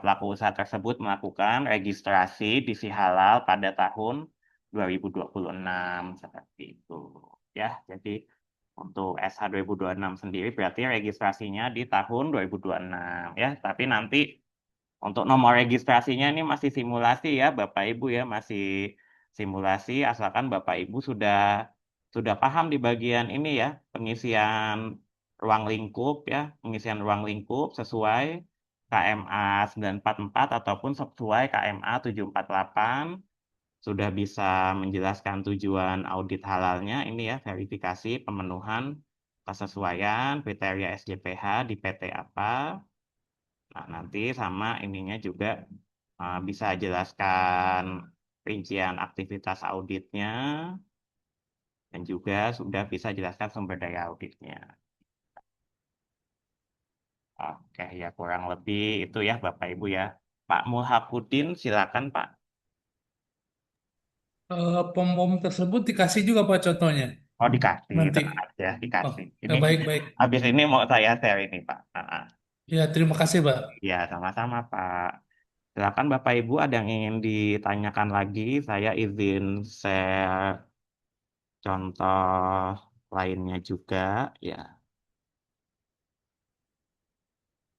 pelaku usaha tersebut melakukan registrasi di Si Halal pada tahun 2026 seperti itu. Ya, jadi untuk SH 2026 sendiri berarti registrasinya di tahun 2026 ya. Tapi nanti untuk nomor registrasinya ini masih simulasi ya Bapak Ibu ya, masih simulasi asalkan Bapak Ibu sudah paham di bagian ini ya, pengisian ruang lingkup ya, pengisian ruang lingkup sesuai KMA 944 ataupun sesuai KMA 748, sudah bisa menjelaskan tujuan audit halalnya ini ya, verifikasi pemenuhan kesesuaian kriteria SJPH di PT apa. Nah, nanti sama ininya juga bisa jelaskan rincian aktivitas auditnya dan juga sudah bisa jelaskan sumber daya auditnya. Oke, ya kurang lebih itu ya Bapak Ibu ya. Pak Muhakudin, silakan Pak. Pom-pom tersebut dikasih juga Pak contohnya Oh, dikasih, nanti. tenang aja, Oh, dikasih. ya Ini baik-baik. habis ini mau saya share ini, Pak. Ya, terima kasih, Pak. Ya, sama-sama, Pak. Silakan Bapak Ibu ada yang ingin ditanyakan lagi, saya izin share contoh lainnya juga. Ya,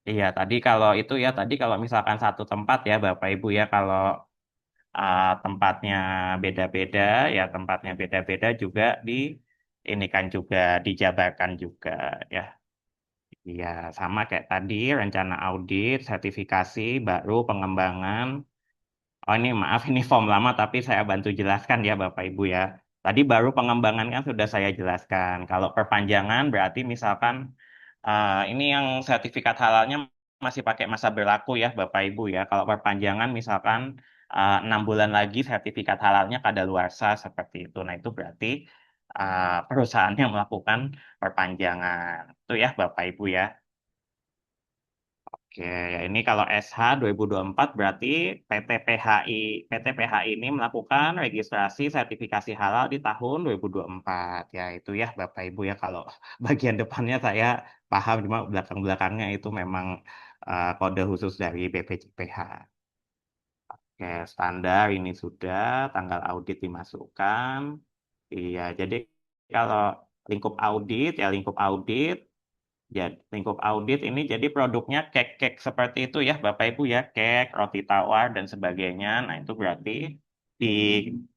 iya tadi kalau itu ya tadi kalau misalkan satu tempat ya Bapak Ibu ya kalau tempatnya beda-beda ya tempatnya beda-beda juga di ini kan juga dijabarkan juga ya. Iya sama kayak tadi rencana audit, sertifikasi, baru pengembangan. Oh ini maaf ini form lama tapi saya bantu jelaskan ya Bapak Ibu ya. Tadi baru pengembangan kan sudah saya jelaskan. Kalau perpanjangan berarti misalkan ini yang sertifikat halalnya masih pakai masa berlaku ya Bapak Ibu ya. Kalau perpanjangan misalkan 6 bulan lagi sertifikat halalnya kadaluarsa seperti itu. Nah itu berarti perusahaannya melakukan perpanjangan. Itu ya Bapak Ibu ya. Oke, ya ini kalau SH 2024 berarti PT PHI PT PHI ini melakukan registrasi sertifikasi halal di tahun 2024. Ya itu ya Bapak Ibu ya kalau bagian depannya saya paham cuma belakang-belakangnya itu memang kode khusus dari BPJPH. Oke, standar ini sudah tanggal audit dimasukkan. Iya, jadi kalau lingkup audit ya, lingkup audit ini jadi produknya cake-cake seperti itu ya, Bapak Ibu ya, cake, roti tawar dan sebagainya. Nah, itu berarti di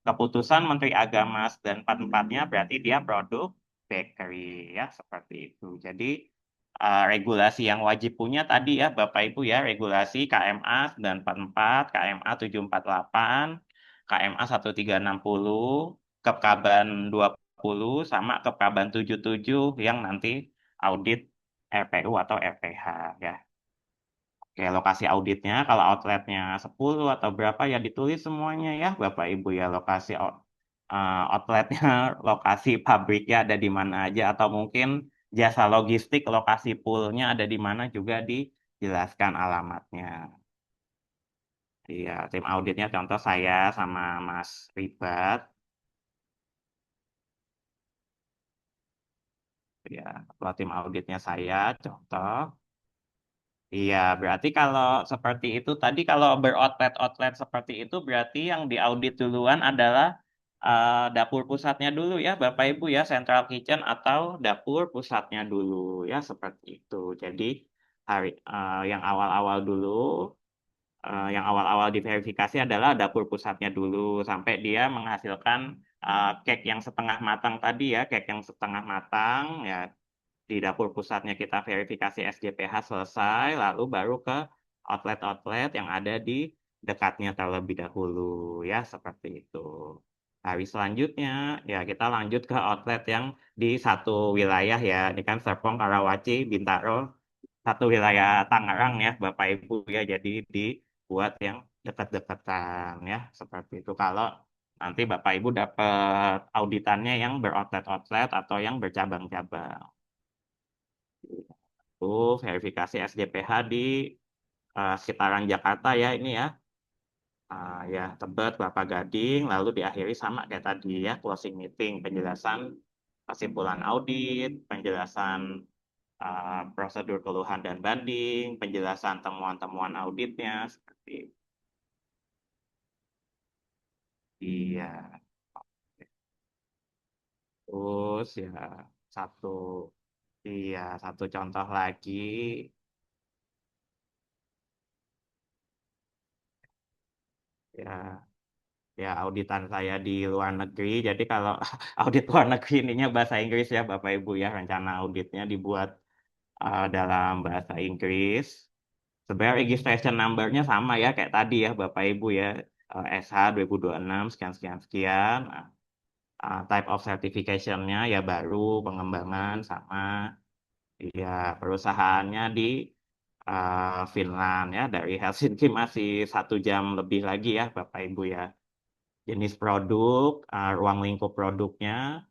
keputusan Menteri Agama dan empat-empatnya berarti dia produk bakery ya, seperti itu. Jadi regulasi yang wajib punya tadi ya, Bapak Ibu ya, regulasi KMA 944, KMA 748, KMA 1360, Kepkaban 20 sama Kepkaban 77 yang nanti audit RPU atau RPH ya. Oke, lokasi auditnya kalau outletnya 10 atau berapa ya ditulis semuanya ya Bapak Ibu ya lokasi outletnya, lokasi pabriknya ada di mana aja atau mungkin jasa logistik lokasi poolnya ada di mana juga dijelaskan alamatnya. Iya, tim auditnya contoh saya sama Mas Ribat. Ya, kalau tim auditnya saya contoh. Iya, berarti kalau seperti itu tadi kalau beroutlet-outlet seperti itu berarti yang diaudit duluan adalah dapur pusatnya dulu ya Bapak Ibu ya, central kitchen atau dapur pusatnya dulu ya seperti itu. Jadi yang awal-awal diverifikasi adalah dapur pusatnya dulu sampai dia menghasilkan cake yang setengah matang tadi ya, cake yang setengah matang ya di dapur pusatnya kita verifikasi SGPH selesai, lalu baru ke outlet-outlet yang ada di dekatnya terlebih dahulu, ya seperti itu. Hari selanjutnya, ya kita lanjut ke outlet yang di satu wilayah ya, ini kan Serpong, Karawaci, Bintaro, satu wilayah Tangerang ya, Bapak Ibu ya, jadi dibuat yang dekat-dekatan ya, seperti itu. Kalau nanti Bapak Ibu dapat auditannya yang beroutlet-outlet atau yang bercabang-cabang. Itu verifikasi SGPH di sekitaran Jakarta ya ini ya. Ya Tebet, Kelapa Gading, lalu diakhiri sama kayak tadi ya, closing meeting, penjelasan kesimpulan audit, penjelasan prosedur keluhan dan banding, penjelasan temuan-temuan auditnya, seperti itu. Iya. Terus ya satu, iya satu contoh lagi, ya ya auditan saya di luar negeri. Jadi kalau audit luar negeri ininya bahasa Inggris ya Bapak Ibu ya, rencana auditnya dibuat dalam bahasa Inggris. Sebenarnya registration number-nya sama ya kayak tadi ya Bapak Ibu ya, SH 2026 sekian sekian sekian. Type of certification-nya ya baru pengembangan sama ya perusahaannya di Finland ya dari Helsinki masih 1 jam lebih lagi ya Bapak Ibu ya. Jenis produk, ruang lingkup produknya,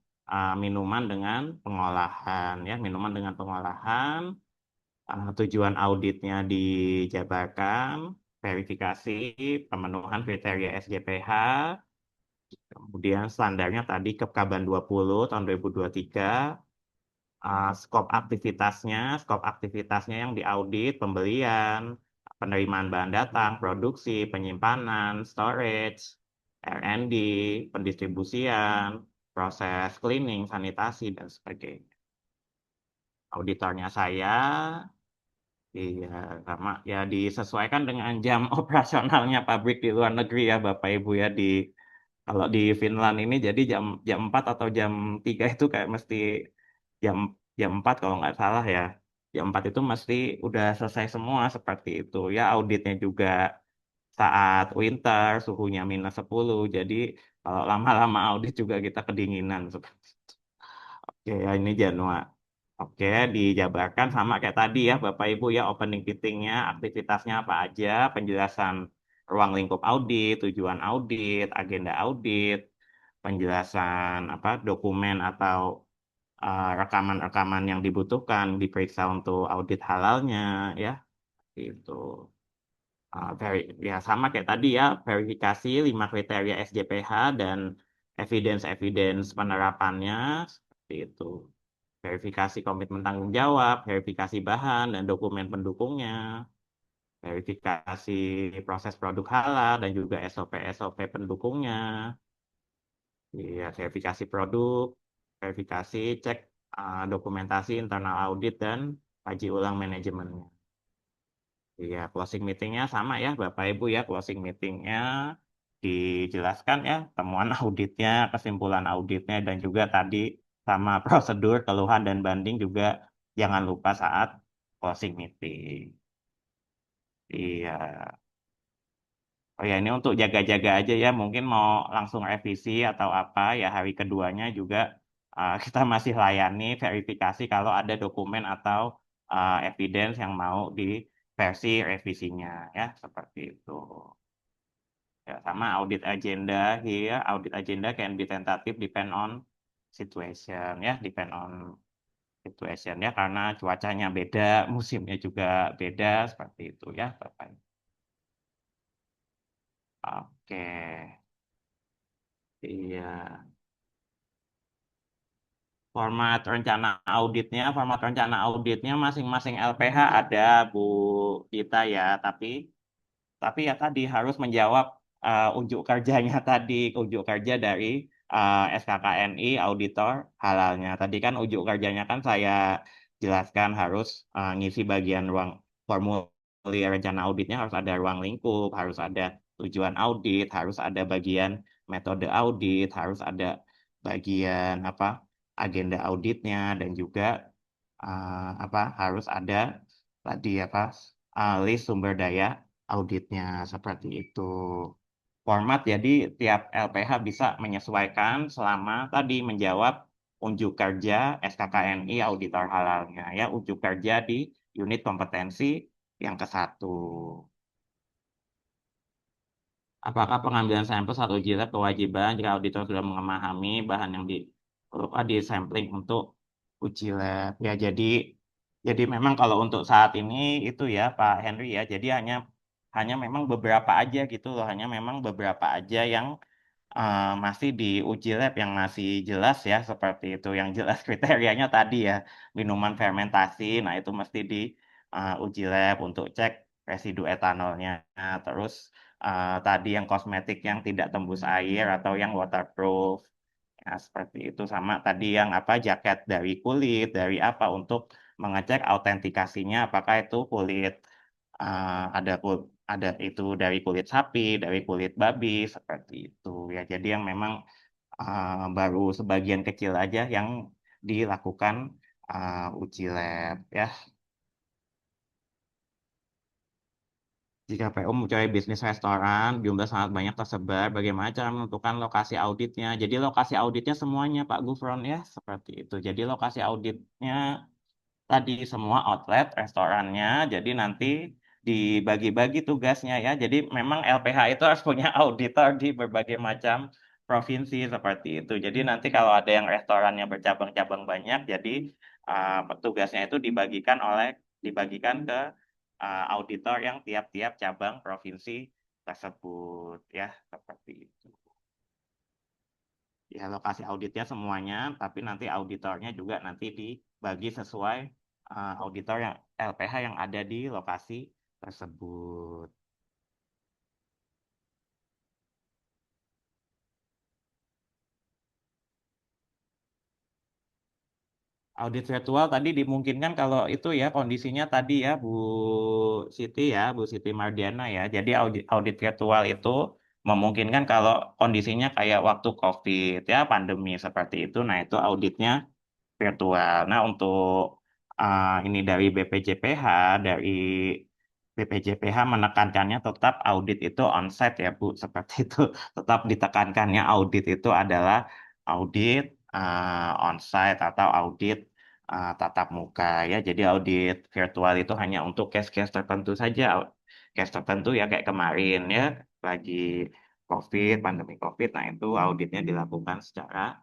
minuman dengan pengolahan ya, minuman dengan pengolahan, tujuan auditnya dijabarkan, verifikasi, pemenuhan kriteria SGPH, Kemudian standarnya tadi Kepkaban 20 tahun 2023, skop aktivitasnya yang diaudit, pembelian, penerimaan bahan datang, produksi, penyimpanan, storage, R&D, pendistribusian, proses cleaning, sanitasi, dan sebagainya. Auditornya saya, iya, sama ya disesuaikan dengan jam operasionalnya pabrik di luar negeri ya Bapak Ibu ya. Kalau di Finland ini jadi jam jam 4 atau jam 3 itu kayak mesti jam jam 4 kalau nggak salah ya. Jam 4 itu mesti udah selesai semua seperti itu. Ya auditnya juga saat winter suhunya -10. Jadi kalau lama-lama audit juga kita kedinginan. Oke, ya ini Januari. Oke, dijabarkan sama kayak tadi ya, Bapak Ibu ya, opening fittingnya, aktivitasnya apa aja, penjelasan ruang lingkup audit, tujuan audit, agenda audit, penjelasan apa dokumen atau rekaman-rekaman yang dibutuhkan diperiksa untuk audit halalnya, ya, itu. Ya sama kayak tadi ya, verifikasi 5 kriteria SJPH dan evidence-evidence penerapannya, seperti itu. Verifikasi komitmen tanggung jawab, verifikasi bahan dan dokumen pendukungnya, verifikasi proses produk halal dan juga SOP-SOP pendukungnya, ya, verifikasi produk, verifikasi cek dokumentasi internal audit dan kaji ulang manajemennya. Ya, closing meetingnya sama ya, Bapak Ibu ya, closing meetingnya dijelaskan ya, temuan auditnya, kesimpulan auditnya, dan juga tadi sama prosedur, keluhan, dan banding juga jangan lupa saat closing meeting. Iya. Oh ya, ini untuk jaga-jaga aja ya, mungkin mau langsung revisi atau apa, ya hari keduanya juga kita masih layani verifikasi kalau ada dokumen atau evidence yang mau di versi revisinya, ya, seperti itu. Ya, sama audit agenda here, audit agenda can be tentative depend on situation, ya, depend on situation ya, karena cuacanya beda, musimnya juga beda, seperti itu ya, Bapak. Oke, iya. Format rencana auditnya masing-masing LPH ada Bu Dita ya, tapi ya tadi harus menjawab unjuk kerjanya tadi, unjuk kerja dari SKKNI auditor halalnya. Tadi kan unjuk kerjanya kan saya jelaskan harus ngisi bagian ruang formulir rencana auditnya, harus ada ruang lingkup, harus ada tujuan audit, harus ada bagian metode audit, harus ada bagian apa agenda auditnya, dan juga apa harus ada tadi apa list sumber daya auditnya, seperti itu. Format jadi tiap LPH bisa menyesuaikan selama tadi menjawab unjuk kerja SKKNI auditor halalnya ya, unjuk kerja di unit kompetensi yang ke-1. Apakah pengambilan sampel satu jilid kewajiban jika auditor sudah memahami bahan yang di sampling untuk uji lab? Ya, jadi memang kalau untuk saat ini itu ya Pak Henry ya, jadi hanya hanya memang beberapa aja gitu loh, hanya memang beberapa aja yang masih di uji lab yang masih jelas ya, seperti itu. Yang jelas kriterianya tadi ya, minuman fermentasi, nah itu mesti di uji lab untuk cek residu etanolnya. Nah, terus tadi yang kosmetik yang tidak tembus air atau yang waterproof. Nah, seperti itu sama tadi yang apa jaket dari kulit, dari apa untuk mengecek autentikasinya apakah itu kulit ada itu dari kulit sapi, dari kulit babi, seperti itu ya. Jadi yang memang baru sebagian kecil aja yang dilakukan uji lab ya. Jika PO mempunyai bisnis restoran, jumlah sangat banyak tersebar, bagaimana cara menentukan lokasi auditnya? Jadi lokasi auditnya semuanya Pak Gufron ya, seperti itu. Jadi lokasi auditnya tadi semua outlet restorannya, jadi nanti dibagi-bagi tugasnya ya. Jadi memang LPH itu harus punya auditor di berbagai macam provinsi seperti itu. Jadi nanti kalau ada yang restorannya bercabang-cabang banyak, jadi petugasnya itu dibagikan ke auditor yang tiap-tiap cabang provinsi tersebut ya, seperti itu. ya lokasi auditnya semuanya, tapi nanti auditornya juga nanti dibagi sesuai auditor yang LPH yang ada di lokasi tersebut. Audit virtual tadi dimungkinkan kalau itu ya kondisinya tadi ya Bu Siti Mardiana ya. Jadi audit virtual itu memungkinkan kalau kondisinya kayak waktu COVID ya, pandemi seperti itu. Nah, itu auditnya virtual. Nah, untuk ini dari BPJPH, dari BPJPH menekankannya tetap audit itu onsite ya Bu, seperti itu. Tetap ditekankannya audit itu adalah audit onsite atau audit tatap muka ya. Jadi audit virtual itu hanya untuk case-case tertentu saja. Case tertentu ya kayak kemarin ya, lagi COVID, pandemi COVID. Nah, itu auditnya dilakukan secara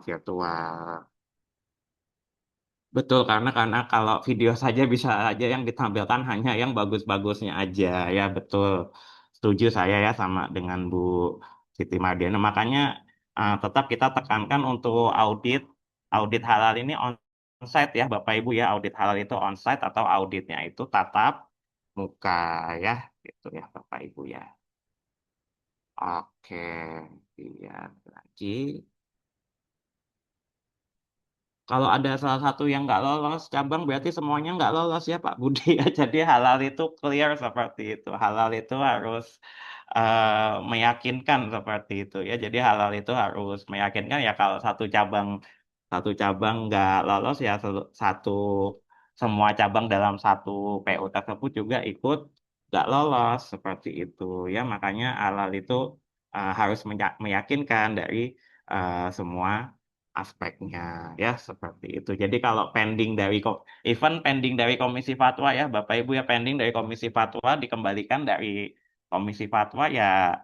virtual. Betul, karena kalau video saja bisa aja yang ditampilkan hanya yang bagus-bagusnya aja, ya betul. Setuju saya ya sama dengan Bu Siti Mardiana. Makanya tetap kita tekankan untuk audit halal ini onsite ya, Bapak Ibu ya. Audit halal itu onsite atau auditnya itu tatap muka ya, gitu ya Bapak Ibu ya. Oke, iya lagi. Kalau ada salah satu yang nggak lolos cabang berarti semuanya nggak lolos ya Pak Budi ya. Jadi halal itu clear seperti itu. Halal itu harus meyakinkan seperti itu ya. Jadi halal itu harus meyakinkan ya kalau satu cabang nggak lolos ya satu semua cabang dalam satu PO tersebut juga ikut nggak lolos seperti itu ya. Makanya halal itu harus meyakinkan dari semua aspeknya ya seperti itu. Jadi kalau event pending dari Komisi Fatwa ya Bapak Ibu ya pending dari Komisi Fatwa dikembalikan dari Komisi Fatwa ya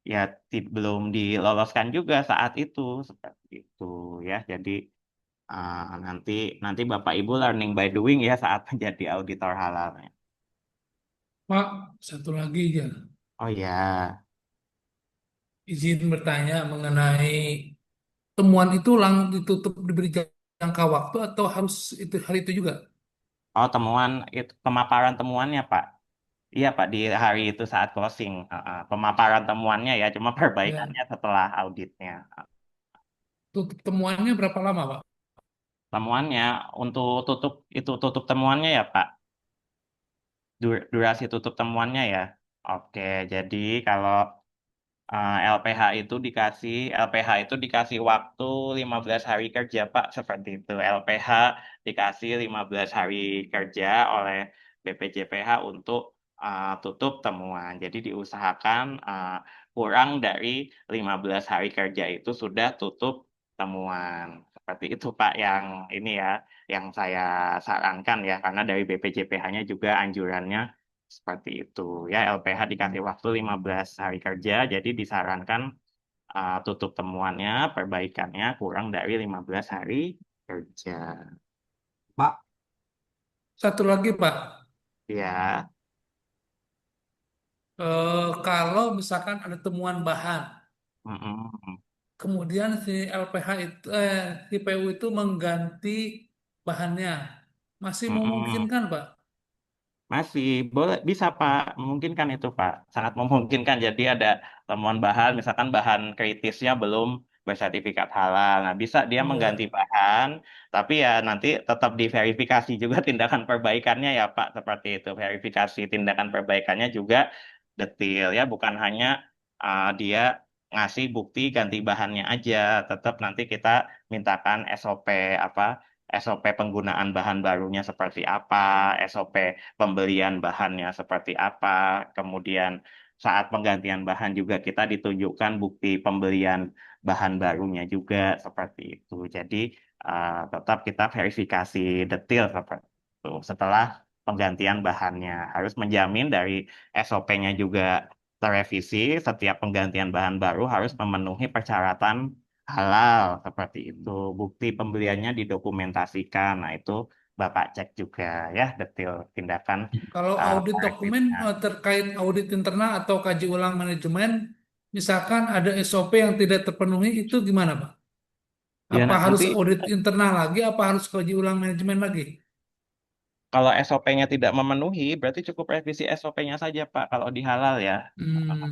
ya belum diloloskan juga saat itu seperti itu ya. Jadi nanti nanti Bapak Ibu learning by doing ya saat menjadi auditor halalnya. Pak, satu lagi ya, Oh ya. izin bertanya mengenai temuan itu ditutup diberi jangka waktu atau harus itu hari itu juga? Oh temuan itu pemaparan temuannya Pak. Iya Pak, di hari itu saat closing, pemaparan temuannya ya, cuma Ya, perbaikannya setelah auditnya. tutup temuannya berapa lama, Pak? Temuannya untuk tutup temuannya ya Pak, durasi tutup temuannya ya. Oke, jadi kalau LPH itu dikasih waktu 15 hari kerja Pak, seperti itu. LPH dikasih 15 hari kerja oleh BPJPH untuk tutup temuan. Jadi diusahakan kurang dari 15 hari kerja itu sudah tutup temuan. Seperti itu Pak yang ini ya, yang saya sarankan ya, karena dari BPJPH-nya juga anjurannya seperti itu ya, LPH dikasih waktu 15 hari kerja, jadi disarankan tutup temuannya, perbaikannya kurang dari 15 hari kerja. Pak. Satu lagi, Pak. Ya, Kalau misalkan ada temuan bahan, mm-mm, kemudian si LPH itu, si PU itu mengganti bahannya, masih mm-mm. memungkinkan, Pak? Masih boleh, bisa Pak, memungkinkan itu Pak, sangat memungkinkan. Jadi ada temuan bahan, misalkan bahan kritisnya belum bersertifikat halal. Nah, bisa dia Oh mengganti ya. bahan, tapi ya nanti tetap diverifikasi juga tindakan perbaikannya ya Pak, seperti itu. Verifikasi tindakan perbaikannya juga detail ya, bukan hanya dia ngasih bukti ganti bahannya aja, tetap nanti kita mintakan SOP apa SOP penggunaan bahan barunya seperti apa, SOP pembelian bahannya seperti apa, kemudian saat penggantian bahan juga kita ditunjukkan bukti pembelian bahan barunya juga seperti itu. Jadi tetap kita verifikasi detail seperti itu. Setelah penggantian bahannya harus menjamin dari SOP-nya juga terrevisi, setiap penggantian bahan baru harus memenuhi persyaratan halal seperti itu. Bukti pembeliannya didokumentasikan. Nah, itu Bapak cek juga ya detail tindakan Kalau audit dokumen korektifnya. terkait audit internal atau kaji ulang manajemen, misalkan ada SOP yang tidak terpenuhi itu gimana, Pak? Ya Apa harus nanti audit internal lagi, apa harus kaji ulang manajemen lagi? kalau SOP-nya tidak memenuhi, berarti cukup revisi SOP-nya saja, Pak. Kalau di halal ya.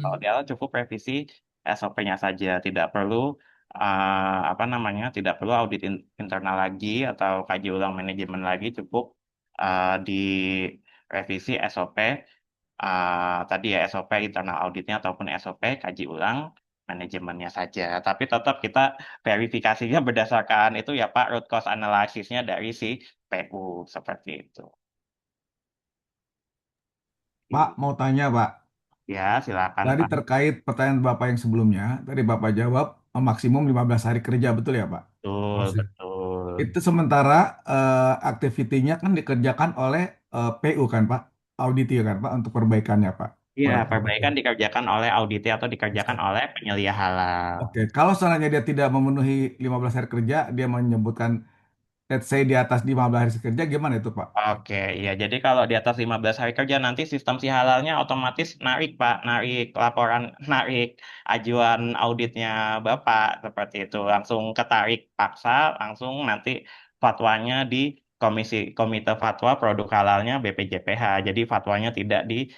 Kalau Hmm, di halal cukup revisi SOP-nya saja. Tidak perlu apa namanya? Tidak perlu audit internal lagi atau kaji ulang manajemen lagi. Cukup direvisi SOP tadi ya SOP internal auditnya ataupun SOP kaji ulang manajemennya saja. Tapi tetap kita verifikasinya berdasarkan itu ya Pak, root cause analysis-nya dari si PU seperti itu. Pak, mau tanya, Pak. Ya, silakan Tadi Pak. terkait pertanyaan Bapak yang sebelumnya, tadi Bapak jawab maksimum 15 hari kerja, betul ya, Pak? Betul, Masih. betul. Itu sementara aktivitinya kan dikerjakan oleh PU kan, Pak? Audit ya kan, Pak, untuk perbaikannya, Pak. Iya, Perbaikan. perbaikan dikerjakan oleh audit atau dikerjakan oleh penyelia halal. Oke, kalau seandainya dia tidak memenuhi 15 hari kerja, dia menyebutkan, let's say di atas 15 hari kerja, gimana itu, Pak? Oke, iya. Jadi kalau di atas 15 hari kerja nanti sistem si halalnya otomatis narik, Pak. Narik laporan, narik ajuan auditnya Bapak. Seperti itu. Langsung ketarik paksa, langsung nanti fatwanya di Komite Fatwa Produk Halalnya BPJPH. Jadi fatwanya tidak di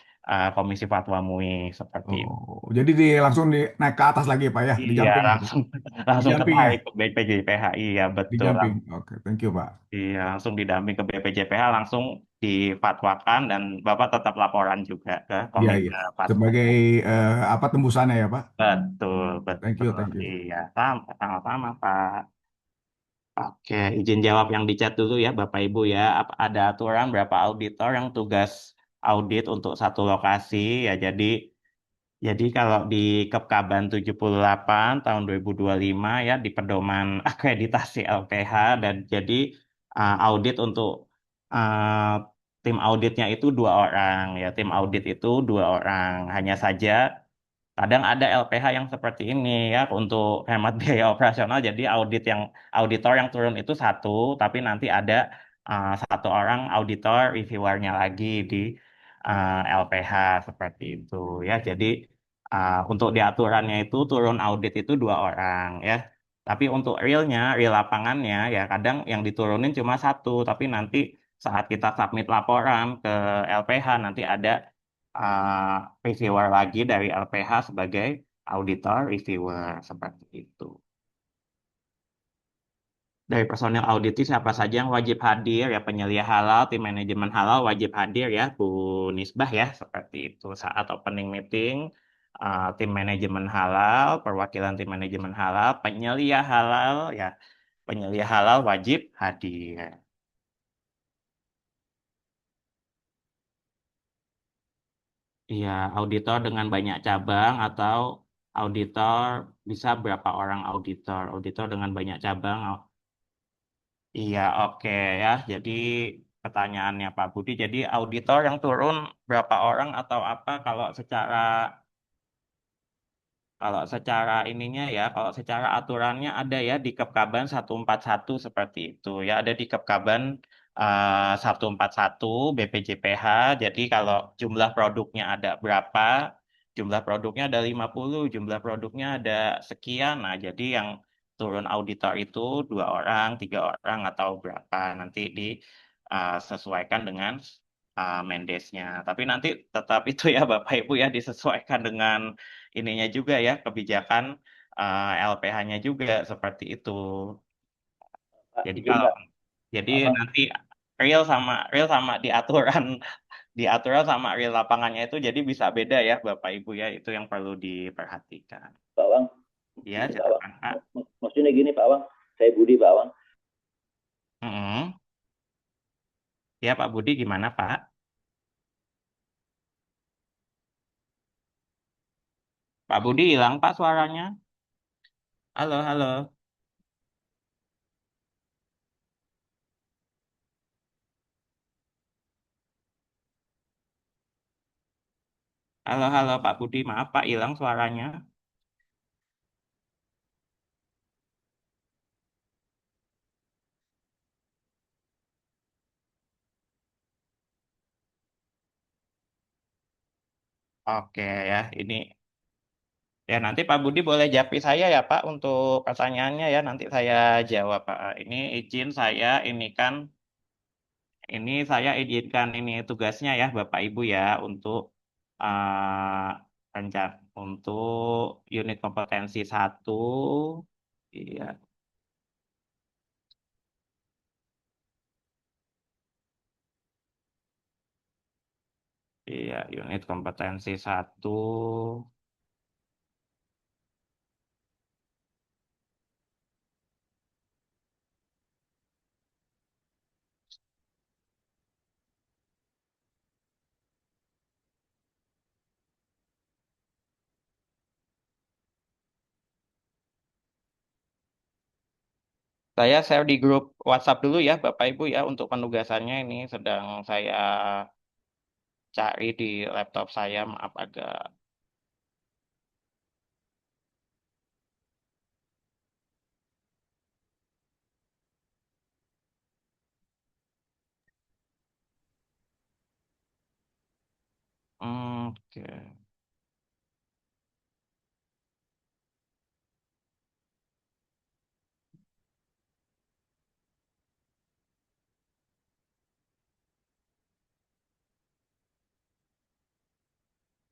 Komisi Fatwa MUI. Seperti itu. Oh, jadi langsung naik ke atas lagi, Pak ya, di Iya, jumping ya, Pak? langsung Di langsung jumping ya, ketarik ke BPJPH. Iya, di betul. jumping. Oke, thank you, Pak. Iya, langsung didamping ke BPJPH, langsung difatwakan dan Bapak tetap laporan juga ke Iya, iya. Komite Fatwa. Sebagai apa tembusannya ya, Pak? Betul, Thank you, betul. thank you. Iya, sama-sama, Pak. Oke, izin jawab yang di chat dulu ya, Bapak Ibu ya. Ada aturan berapa auditor yang tugas audit untuk satu lokasi ya. Jadi kalau di Kepkaban 78 tahun 2025 ya di pedoman akreditasi LPH dan jadi audit untuk uh, tim auditnya itu dua orang ya tim audit itu dua orang hanya saja kadang ada LPH yang seperti ini ya untuk hemat biaya operasional jadi auditor yang turun itu satu tapi nanti ada satu orang auditor reviewernya lagi di LPH seperti itu ya jadi untuk di aturannya itu turun audit itu dua orang ya. Tapi untuk real lapangannya ya kadang yang diturunin cuma satu, tapi nanti saat kita submit laporan ke LPH nanti ada reviewer lagi dari LPH sebagai auditor reviewer seperti itu. Dari personil audit itu siapa saja yang wajib hadir ya penyelia halal, tim manajemen halal wajib hadir ya Bu Nisbah ya seperti itu saat opening meeting tim manajemen halal, perwakilan tim manajemen halal, penyelia halal ya penyelia halal wajib hadir. Iya, auditor dengan banyak cabang atau auditor bisa berapa orang auditor? Auditor dengan banyak cabang. Iya, oke ya. Jadi pertanyaannya Pak Budi, jadi auditor yang turun berapa orang atau apa kalau secara ininya ya, kalau secara aturannya ada ya di Kepkaban 141 seperti itu ya, ada di Kepkaban 141 BPJPH. Jadi kalau jumlah produknya ada berapa, jumlah produknya ada 50, jumlah produknya ada sekian. Nah, jadi yang turun auditor itu dua orang, tiga orang atau berapa nanti disesuaikan dengan Mendesnya. Tapi nanti tetap itu ya Bapak Ibu ya disesuaikan dengan ininya juga ya kebijakan LPH-nya juga seperti itu. Pak, Jadi izin kalau Pak, jadi Pak Bang. nanti real sama di aturan sama real lapangannya itu jadi bisa beda ya Bapak Ibu ya itu yang perlu diperhatikan. Pak Bang, Ya ini Pak Bang. silakan Pak. Maksudnya gini Pak Bang, saya Budi Pak Bang. Mm-mm. Ya Pak Budi gimana Pak? Pak Budi hilang Pak suaranya. Halo halo. Halo halo Pak Budi maaf Pak hilang suaranya. Oke ya ini Ya, nanti Pak Budi boleh japri saya ya Pak untuk pertanyaannya ya. Nanti saya jawab Pak. Ini izin saya, ini saya izinkan ini tugasnya ya Bapak Ibu ya untuk untuk unit kompetensi satu. Iya, iya, unit kompetensi satu. Saya share di grup WhatsApp dulu ya Bapak Ibu ya untuk penugasannya ini sedang saya cari di laptop saya, maaf agak. Oke.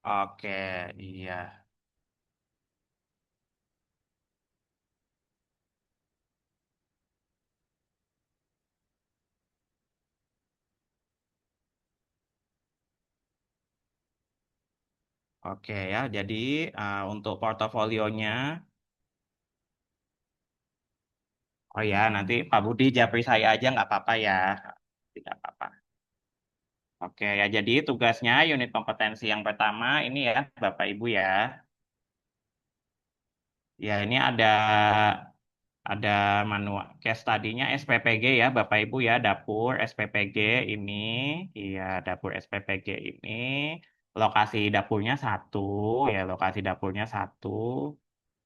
Oke, iya. Oke ya, jadi untuk portofolionya, oh ya nanti Pak Budi japri saya aja nggak apa-apa ya, tidak apa-apa. Oke ya, jadi tugasnya unit kompetensi yang pertama ini ya Bapak Ibu ya. Ya ini ada manual case study-nya SPPG ya Bapak Ibu ya, dapur SPPG ini, iya dapur SPPG ini, lokasi dapurnya satu, ya lokasi dapurnya satu,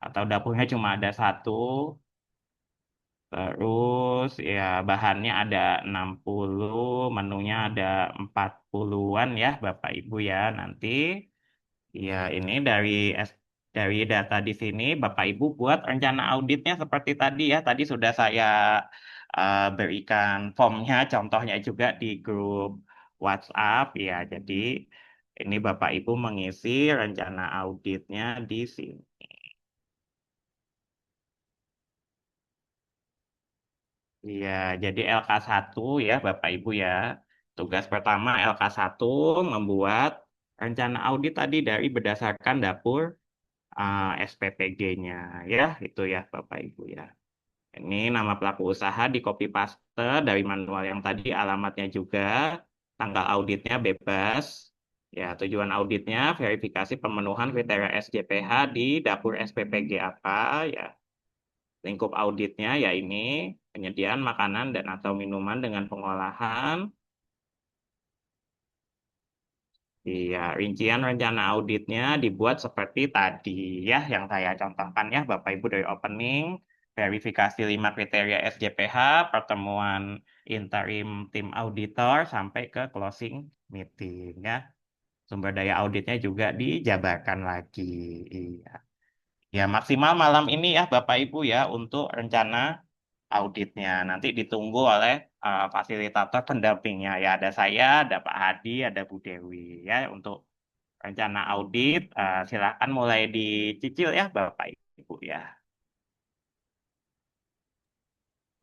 atau dapurnya cuma ada satu, terus ya bahannya ada 60, menunya ada 40-an ya Bapak Ibu ya, nanti ya ini dari data di sini Bapak Ibu buat rencana auditnya seperti tadi ya. Tadi sudah saya berikan formnya, contohnya juga di grup WhatsApp ya. Jadi ini Bapak Ibu mengisi rencana auditnya di sini. Iya, jadi LK1 ya Bapak Ibu ya. Tugas pertama LK1 membuat rencana audit tadi dari berdasarkan dapur SPPG-nya ya, itu ya Bapak Ibu ya. Ini nama pelaku usaha di copy paste dari manual yang tadi, alamatnya juga, tanggal auditnya bebas. Ya, tujuan auditnya verifikasi pemenuhan kriteria SJPH di dapur SPPG apa ya. Lingkup auditnya ya ini penyediaan makanan dan atau minuman dengan pengolahan. Iya, rincian rencana auditnya dibuat seperti tadi ya, yang saya contohkan ya, Bapak Ibu dari opening, verifikasi 5 kriteria SJPH, pertemuan interim tim auditor, sampai ke closing meeting ya. Sumber daya auditnya juga dijabarkan lagi. Iya. Ya, maksimal malam ini ya, Bapak Ibu ya, untuk rencana auditnya. Nanti ditunggu oleh fasilitator pendampingnya. Ya, ada saya, ada Pak Hadi, ada Bu Dewi ya, untuk rencana audit, silakan mulai dicicil ya Bapak Ibu ya.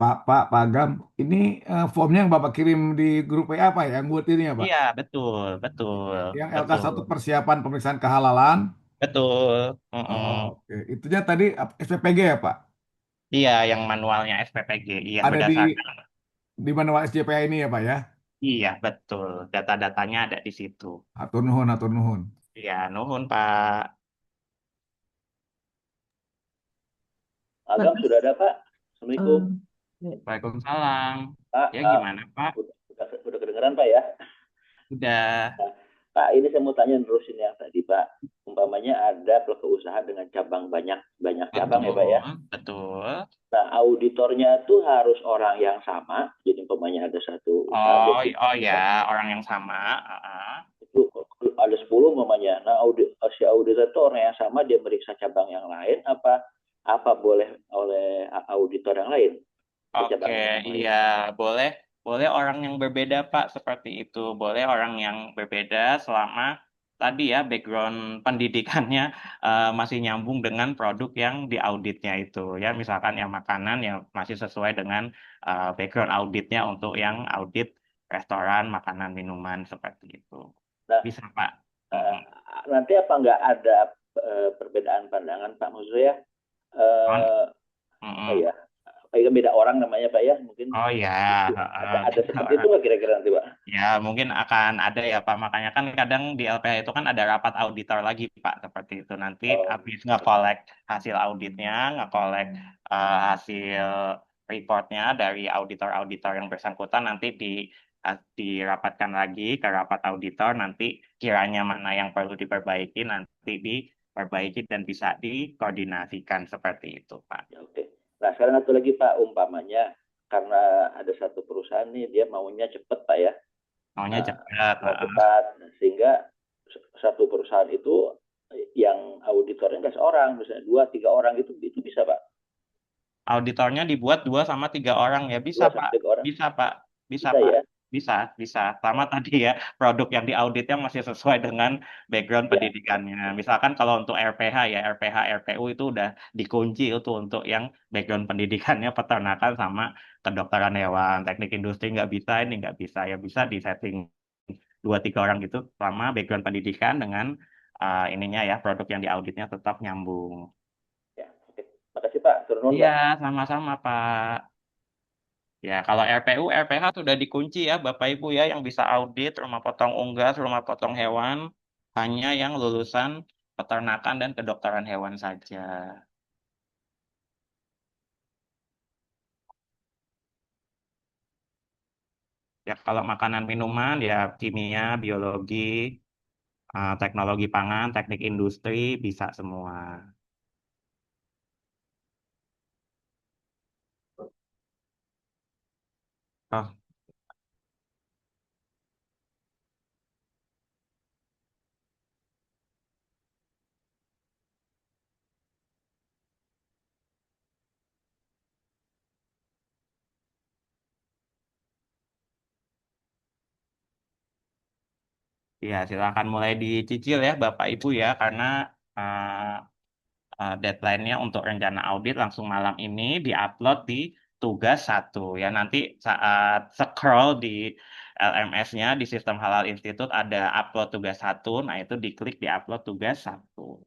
Pak Agam, ini formnya yang Bapak kirim di grup WA apa ya? Yang buat ini ya Pak? Iya, betul, betul, Yang betul, LK1 persiapan pemeriksaan kehalalan. betul. Oke, itunya tadi SPPG ya Pak? Iya, yang manualnya SPPG, iya Ada berdasarkan. di manual SJPH ini ya Pak ya? Iya, betul. Data-datanya ada di situ. Atur nuhun, atur nuhun. Iya, nuhun Pak. Agam sudah ada Pak. Assalamualaikum. Waalaikumsalam. Pak, Ya gimana Pak? udah kedengeran Pak ya? Udah. Nah, Pak, ini saya mau tanya nerusin yang tadi Pak. Umpamanya ada pelaku usaha dengan cabang banyak banyak cabang ya Pak Betul, ya. betul. Nah, auditornya tuh harus orang yang sama. Jadi umpamanya ada satu usaha Oh, 20 oh ya, cabang. orang yang sama. Itu ada 10 umpamanya. Nah, si auditor itu orang yang sama, dia meriksa cabang yang lain, apa boleh oleh auditor yang lain atau Oke, cabang yang lain? iya boleh, boleh orang yang berbeda Pak seperti itu, boleh orang yang berbeda selama tadi ya background pendidikannya masih nyambung dengan produk yang diauditnya itu ya, misalkan yang makanan yang masih sesuai dengan background auditnya untuk yang audit restoran, makanan, minuman seperti itu, Nah, bisa Pak. eh, Mm-mm. nanti apa nggak ada perbedaan pandangan Pak, maksudnya On- apa mm-mm. ya? Kayak beda orang namanya Pak ya, mungkin Oh ya, ada beda seperti itu orang. nggak kira-kira nanti Pak? Ya, mungkin akan ada ya Pak. Makanya kan kadang di LPH itu kan ada rapat auditor lagi Pak. Seperti itu. Nanti Oh, habis nge-collect hasil auditnya, nge-collect hasil reportnya dari auditor-auditor yang bersangkutan, nanti dirapatkan lagi ke rapat auditor. Nanti kiranya mana yang perlu diperbaiki, nanti diperbaiki dan bisa dikoordinasikan seperti itu Pak. ya oke. Nah, sekarang satu lagi Pak, umpamanya karena ada satu perusahaan nih, dia maunya cepet Pak ya. Maunya Nah, cepat. mau cepat, sehingga satu perusahaan itu yang auditornya nggak seorang, misalnya 2 3 orang, itu bisa Pak. Auditornya dibuat 2 sama 3 orang ya bisa dua sampai Pak, tiga orang bisa Pak, bisa bisa Pak, ya. bisa, bisa. Sama tadi ya produk yang diauditnya masih sesuai dengan background Ya, pendidikannya. Misalkan kalau untuk RPH ya RPH RPU itu udah dikunci itu untuk yang background pendidikannya peternakan sama kedokteran hewan, teknik industri nggak bisa ini nggak bisa ya bisa di setting 2 3 orang gitu sama background pendidikan dengan ininya ya produk yang diauditnya tetap nyambung. ya. Oke. Makasih Pak, turun nuhun Iya, Pak. sama-sama Pak. Ya, kalau RPU, RPH sudah dikunci ya, Bapak Ibu ya, yang bisa audit rumah potong unggas, rumah potong hewan, hanya yang lulusan peternakan dan kedokteran hewan saja. Ya, kalau makanan minuman ya kimia, biologi, teknologi pangan, teknik industri, bisa semua. Oh, ya silakan mulai dicicil ya, Bapak Ibu ya, karena deadline-nya untuk rencana audit langsung malam ini diupload di tugas satu ya nanti saat scroll di LMS-nya di Sistem Halal Institute ada upload tugas satu, nah itu diklik di upload tugas satu.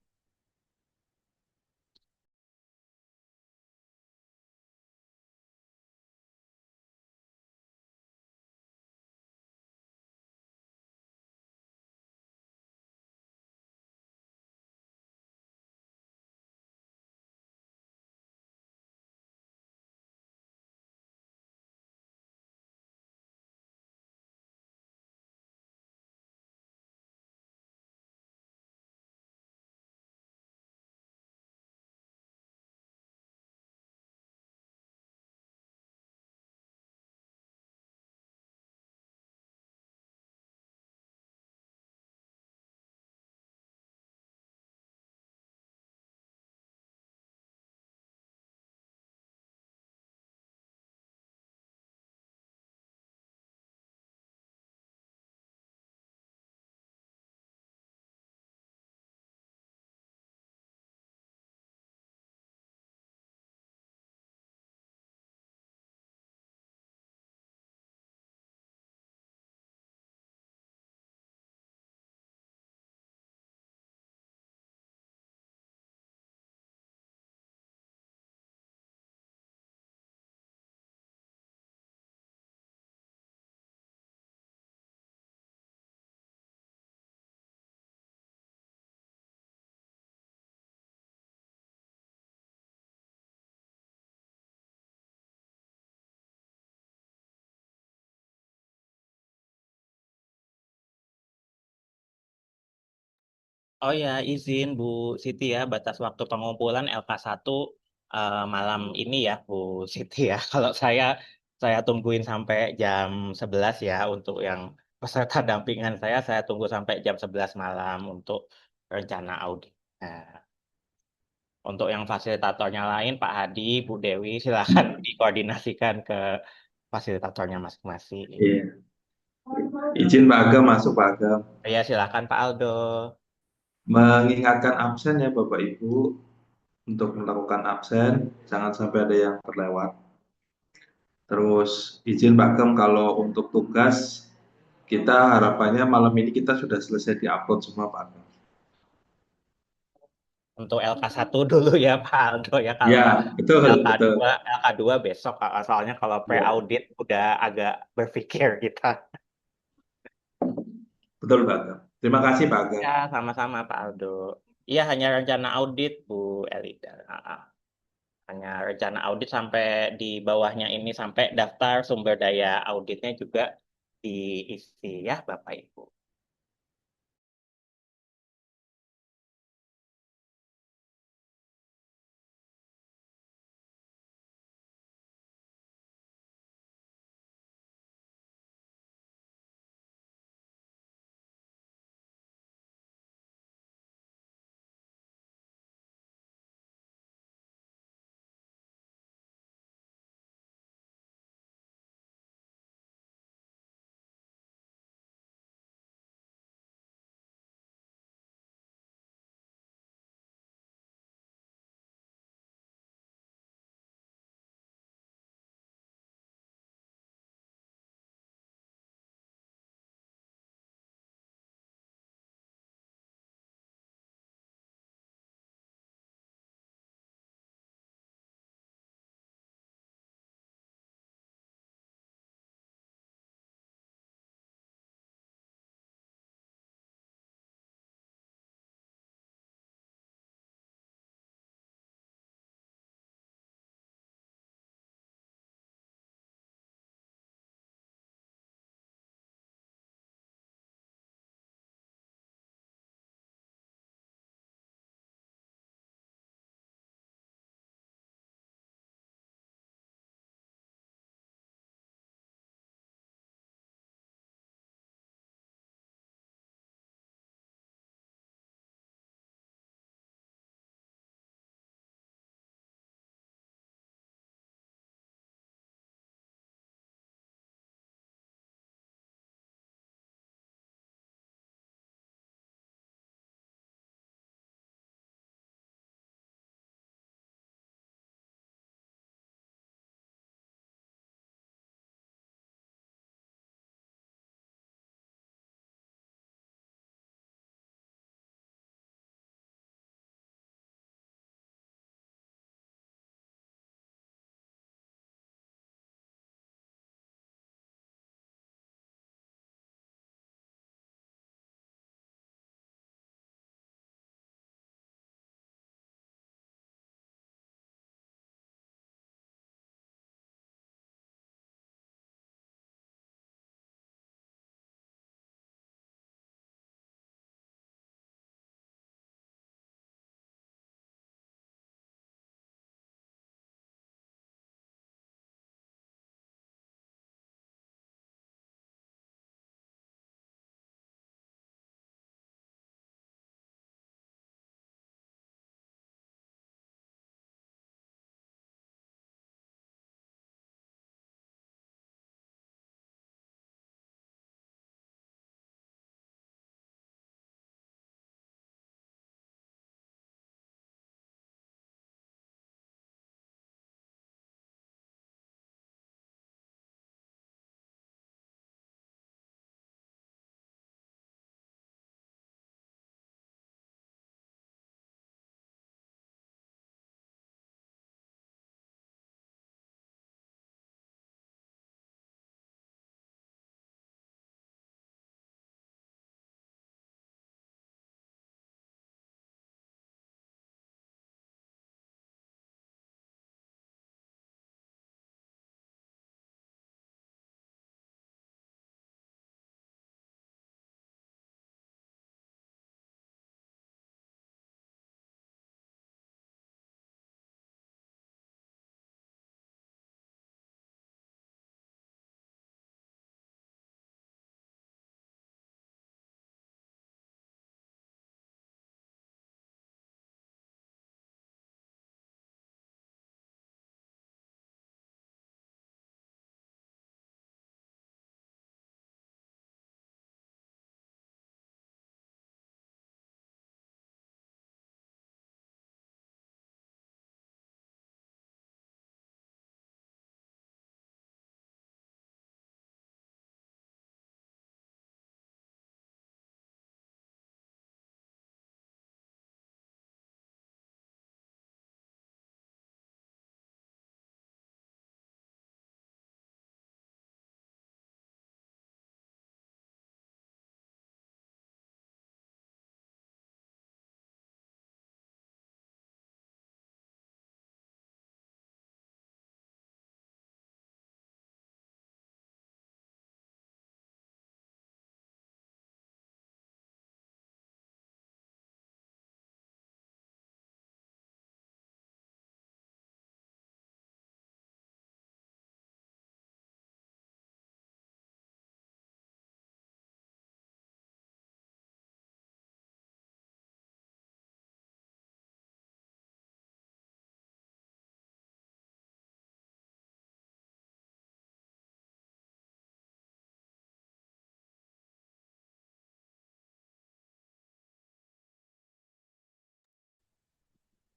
Oh ya, izin Bu Siti ya, batas waktu pengumpulan LK1 malam ini ya Bu Siti ya. Kalau saya tungguin sampai jam 11 ya untuk yang peserta dampingan saya tunggu sampai jam 11 malam untuk rencana audit. Nah, untuk yang fasilitatornya lain, Pak Hadi, Bu Dewi, silakan dikoordinasikan ke fasilitatornya masing-masing. Iya. Izin Pak Agam masuk Pak Agam. Ya, silakan Pak Aldo. Mengingatkan absen ya Bapak Ibu untuk melakukan absen, jangan sampai ada yang terlewat. Terus izin Pak Agam kalau untuk tugas kita harapannya malam ini kita sudah selesai diupload semua Pak Agam. Untuk LK1 dulu ya Pak Aldo ya. Kalau Ya, betul, betul. LK2 besok. Soalnya kalau Ya, pre-audit udah agak berpikir kita. betul Pak Agam. Terima kasih Pak Agam. Ya, sama-sama Pak Aldo. Iya, hanya rencana audit Bu Elida. Hanya rencana audit sampai di bawahnya ini sampai daftar sumber daya auditnya juga diisi ya Bapak Ibu.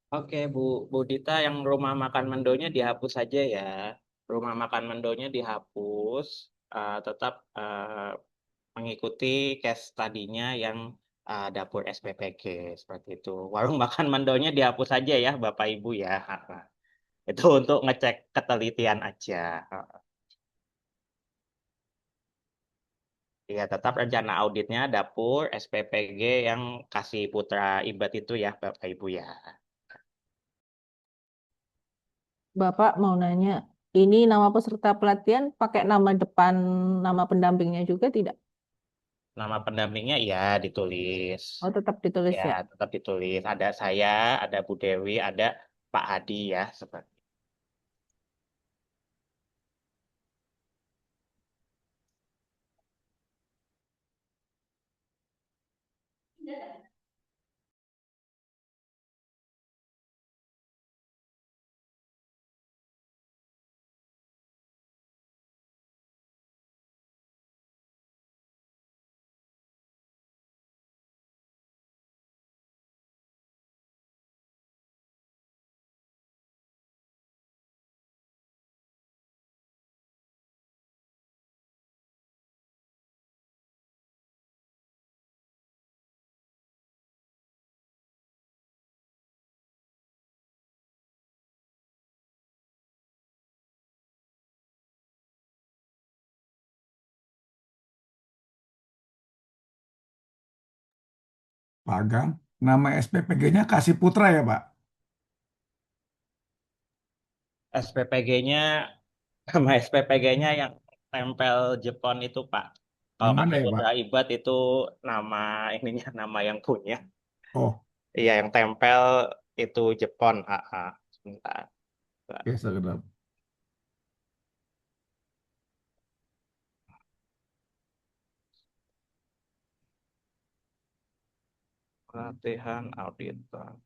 Oke, Bu Dita, yang rumah makan Mendonya dihapus saja ya. Rumah makan Mendonya dihapus, tetap mengikuti case tadinya yang dapur SPPG seperti itu. Warung makan Mendonya dihapus saja ya, Bapak Ibu ya. Itu untuk ngecek ketelitian aja. Iya, tetap rencana auditnya dapur SPPG yang kasih Putra Ibat itu ya, Bapak Ibu ya. Bapak mau nanya, ini nama peserta pelatihan pakai nama depan nama pendampingnya juga tidak? Nama pendampingnya ya ditulis. Oh, tetap ditulis Ya, ya. tetap ditulis. Ada saya, ada Bu Dewi, ada Pak Hadi ya, seperti. Pak Agam, nama SPPG-nya Kasih Putra ya, Pak? SPPG-nya sama SPPG-nya yang tempel Jepon itu, Pak. Kalau Yang mana Kasih ya, Pak? Putra Ibat itu nama ininya, nama yang punya. Oh, Iya, yang tempel itu Jepon. Sebentar. oke, sekedar. Pelatihan auditor.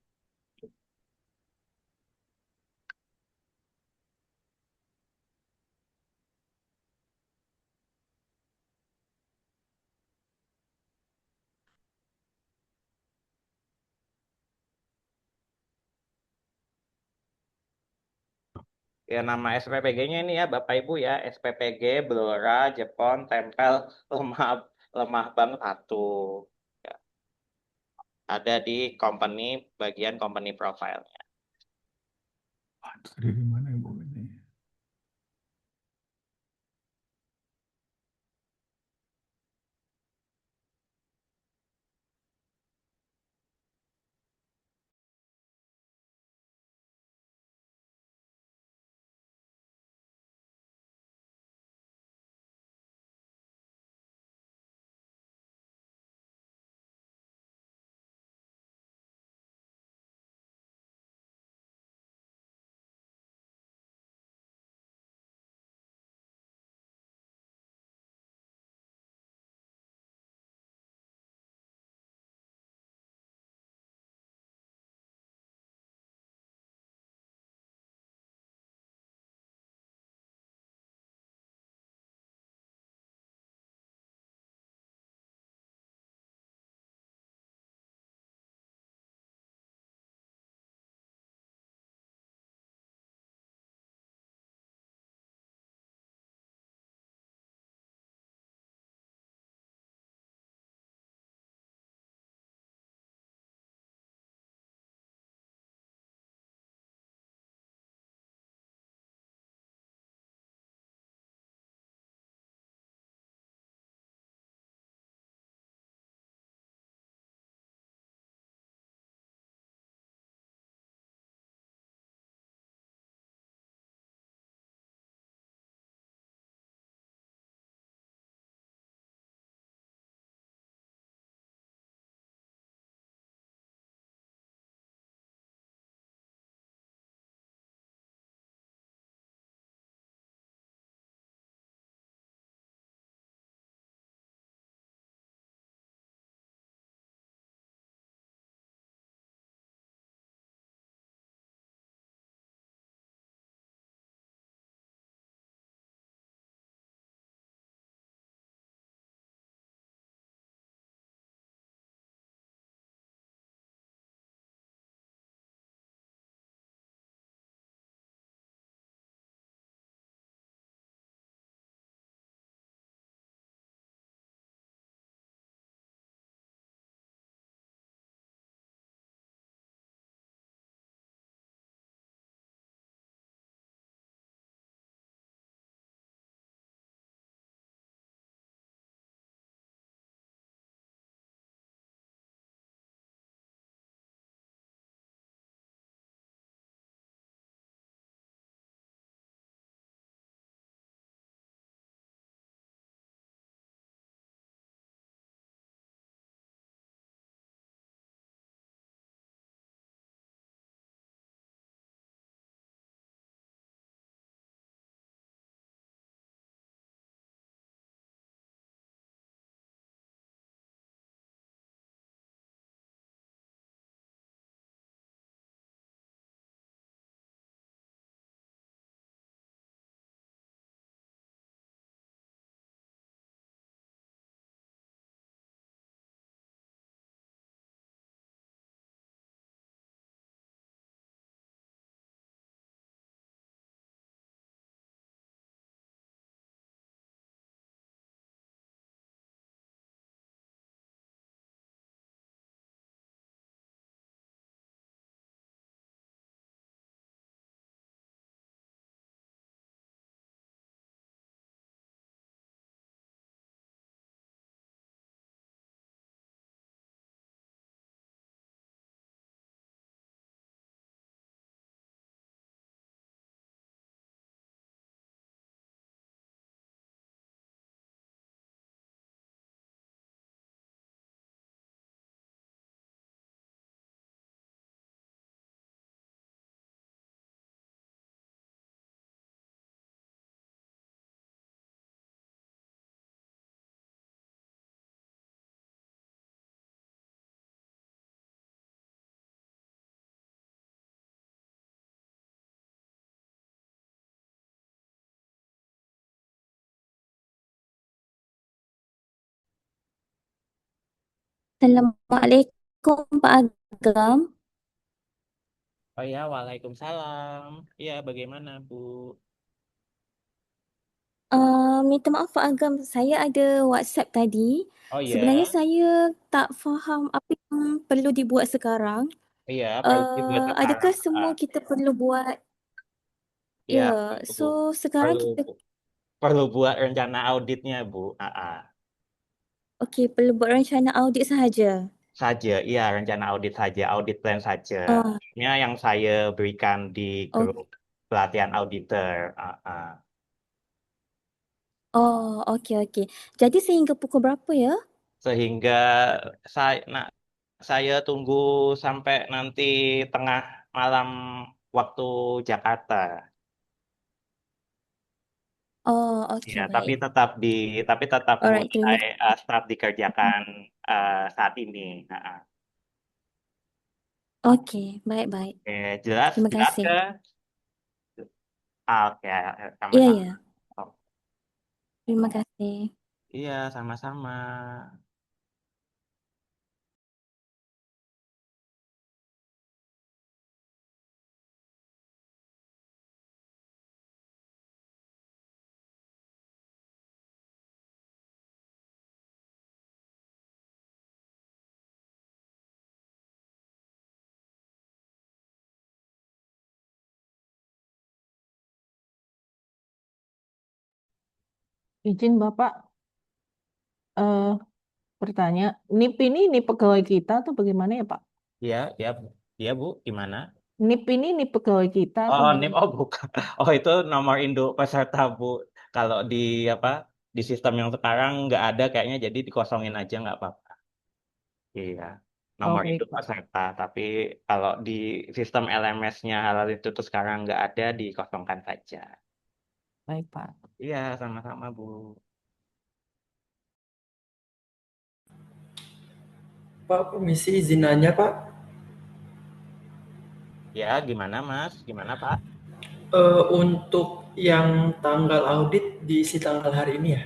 Ya, nama SPPG-nya ini ya, Bapak Ibu ya. SPPG Blora Jepon Tempel Lemah Lemah Bang 1. Ya, ada di company bagian company profile. Aduh, dari mana Ibu ini? Assalamualaikum Pak Agam. Oh ya, Waalaikumsalam. Iya, bagaimana, Bu? Minta maaf Pak Agam, saya ada WhatsApp tadi. Oh Sebenarnya ya, saya tak faham apa yang perlu dibuat sekarang. iya, perlu dibuat sekarang. Adakah semua kita perlu buat? Ya, Ya, perlu, so sekarang perlu, kita perlu buat rencana auditnya, Bu. okey perlu buat rencana audit sahaja. Saja, iya, rencana audit saja, audit plan saja. Ah, Ini yang saya berikan di oh, grup pelatihan auditor. oh, okey okey. Jadi sehingga pukul berapa ya? Sehingga nah, saya tunggu sampai nanti tengah malam waktu Jakarta. Oh, Ya, okey baik. tapi tetap Alright, mulai start dikerjakan saat ini. okey, baik baik. Oke, jelas, Terima jelas kasih. ke? Oke, Iya sama-sama. ya, Oh, terima kasih. iya, sama-sama. Izin Bapak eh, bertanya, NIP pegawai kita atau bagaimana ya Pak? Iya, iya, Bu. Iya, Bu, gimana? NIP pegawai kita atau Oh, NIM, bagaimana? oh bukan. Oh, itu nomor induk peserta, Bu. Kalau di apa di sistem yang sekarang nggak ada kayaknya, jadi dikosongin aja nggak apa-apa. Iya, Oh nomor baik induk Pak, peserta. Tapi kalau di sistem LMS-nya halal itu tuh sekarang nggak ada, dikosongkan saja. baik Pak. Iya, sama-sama, Bu. Pak, permisi izin nanya Pak. Ya, gimana, Mas? Gimana, Pak? Untuk yang tanggal audit diisi tanggal hari ini ya?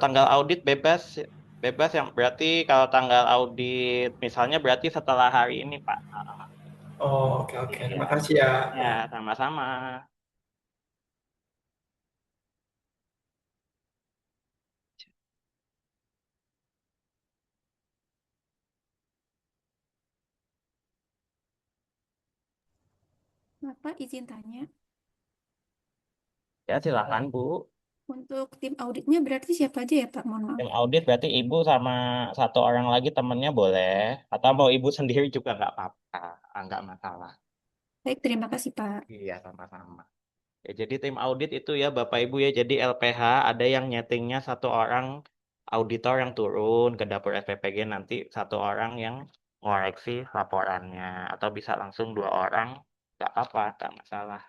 Tanggal audit bebas, bebas yang berarti kalau tanggal audit misalnya berarti setelah hari ini, Pak. Oh, oke oke. Iya, Terima kasih ya ya, Pak. sama-sama. Bapak izin tanya, Ya, silakan, Bu. untuk tim auditnya berarti siapa aja ya Pak? Mohon maaf. Yang audit berarti Ibu sama satu orang lagi temennya boleh, atau mau Ibu sendiri juga nggak apa-apa, nggak masalah. Baik, terima kasih Pak. Iya, sama-sama. Ya, jadi tim audit itu ya Bapak Ibu ya, jadi LPH ada yang nyetingnya satu orang auditor yang turun ke dapur FPPG, nanti satu orang yang ngoreksi laporannya, atau bisa langsung dua orang, nggak apa, nggak masalah.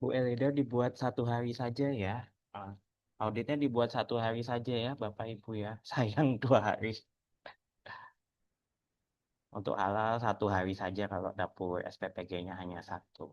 Bu Elida dibuat 1 hari saja ya. Ah, Auditnya dibuat 1 hari saja ya, Bapak Ibu ya. Sayang 2 hari. Untuk halal 1 hari saja kalau dapur SPPG-nya hanya satu.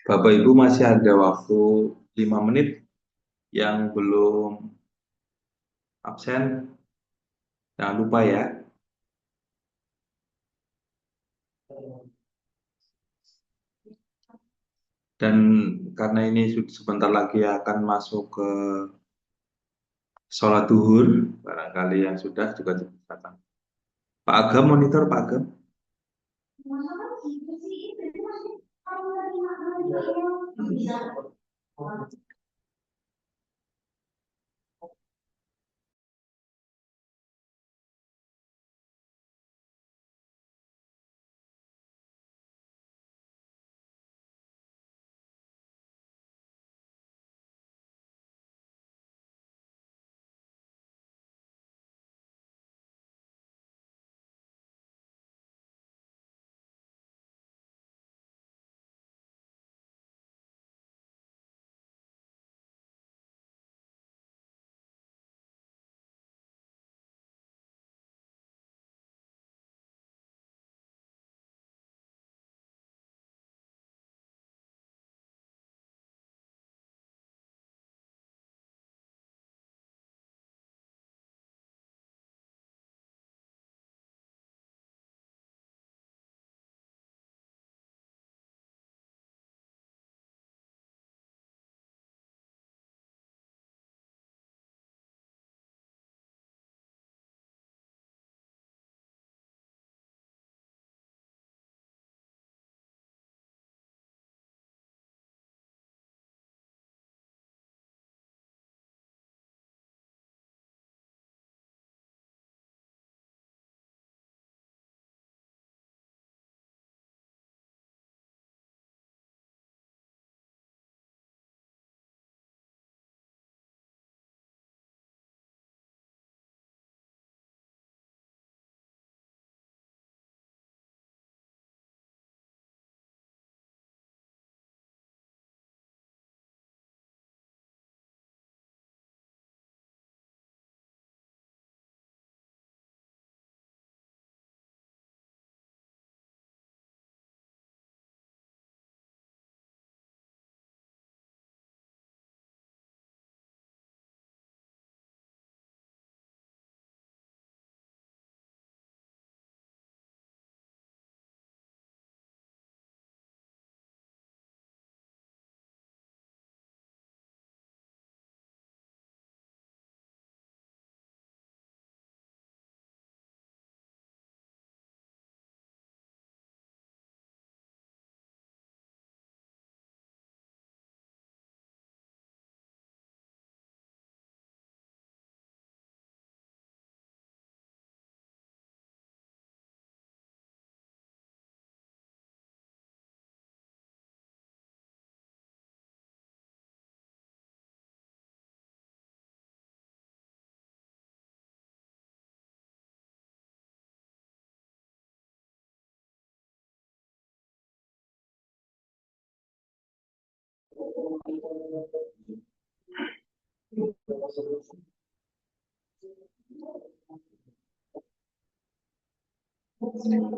Bapak Ibu masih ada waktu 5 menit yang belum absen, jangan lupa ya. Dan karena ini sebentar lagi akan masuk ke sholat duhur, barangkali yang sudah juga cepat datang. Pak Agam, monitor Pak Agam.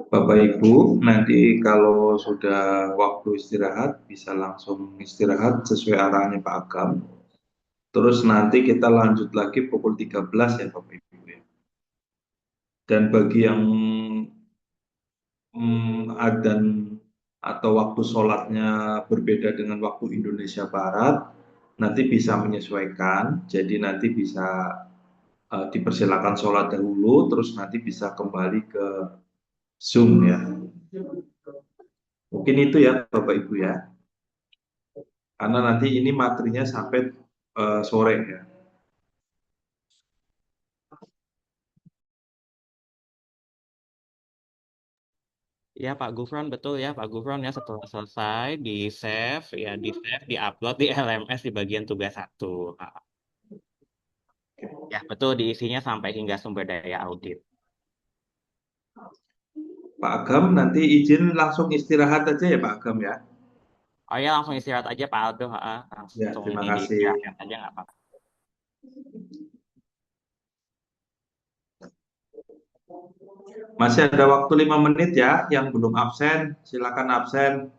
Bapak Ibu, nanti kalau sudah waktu istirahat, bisa langsung istirahat sesuai arahannya Pak Agam. Terus nanti kita lanjut lagi pukul 13 ya Bapak Ibu ya. Dan bagi yang adzan atau waktu sholatnya berbeda dengan waktu Indonesia Barat, nanti bisa menyesuaikan. Jadi nanti bisa dipersilakan sholat dahulu, terus nanti bisa kembali ke Zoom ya. Mungkin itu ya Bapak Ibu ya. Karena nanti ini materinya sampai sore ya. Ya Pak Gufron, betul ya Pak Gufron ya, setelah selesai di save, ya di save, di upload di LMS di bagian tugas 1. Ya betul, diisinya sampai hingga sumber daya audit. Pak Agam nanti izin langsung istirahat aja ya Pak Agam ya. Oh ya, langsung istirahat aja Pak Aldo, Ya, langsung terima ini kasih. diistirahatkan aja nggak apa-apa. Masih ada waktu 5 menit ya, yang belum absen, silakan absen.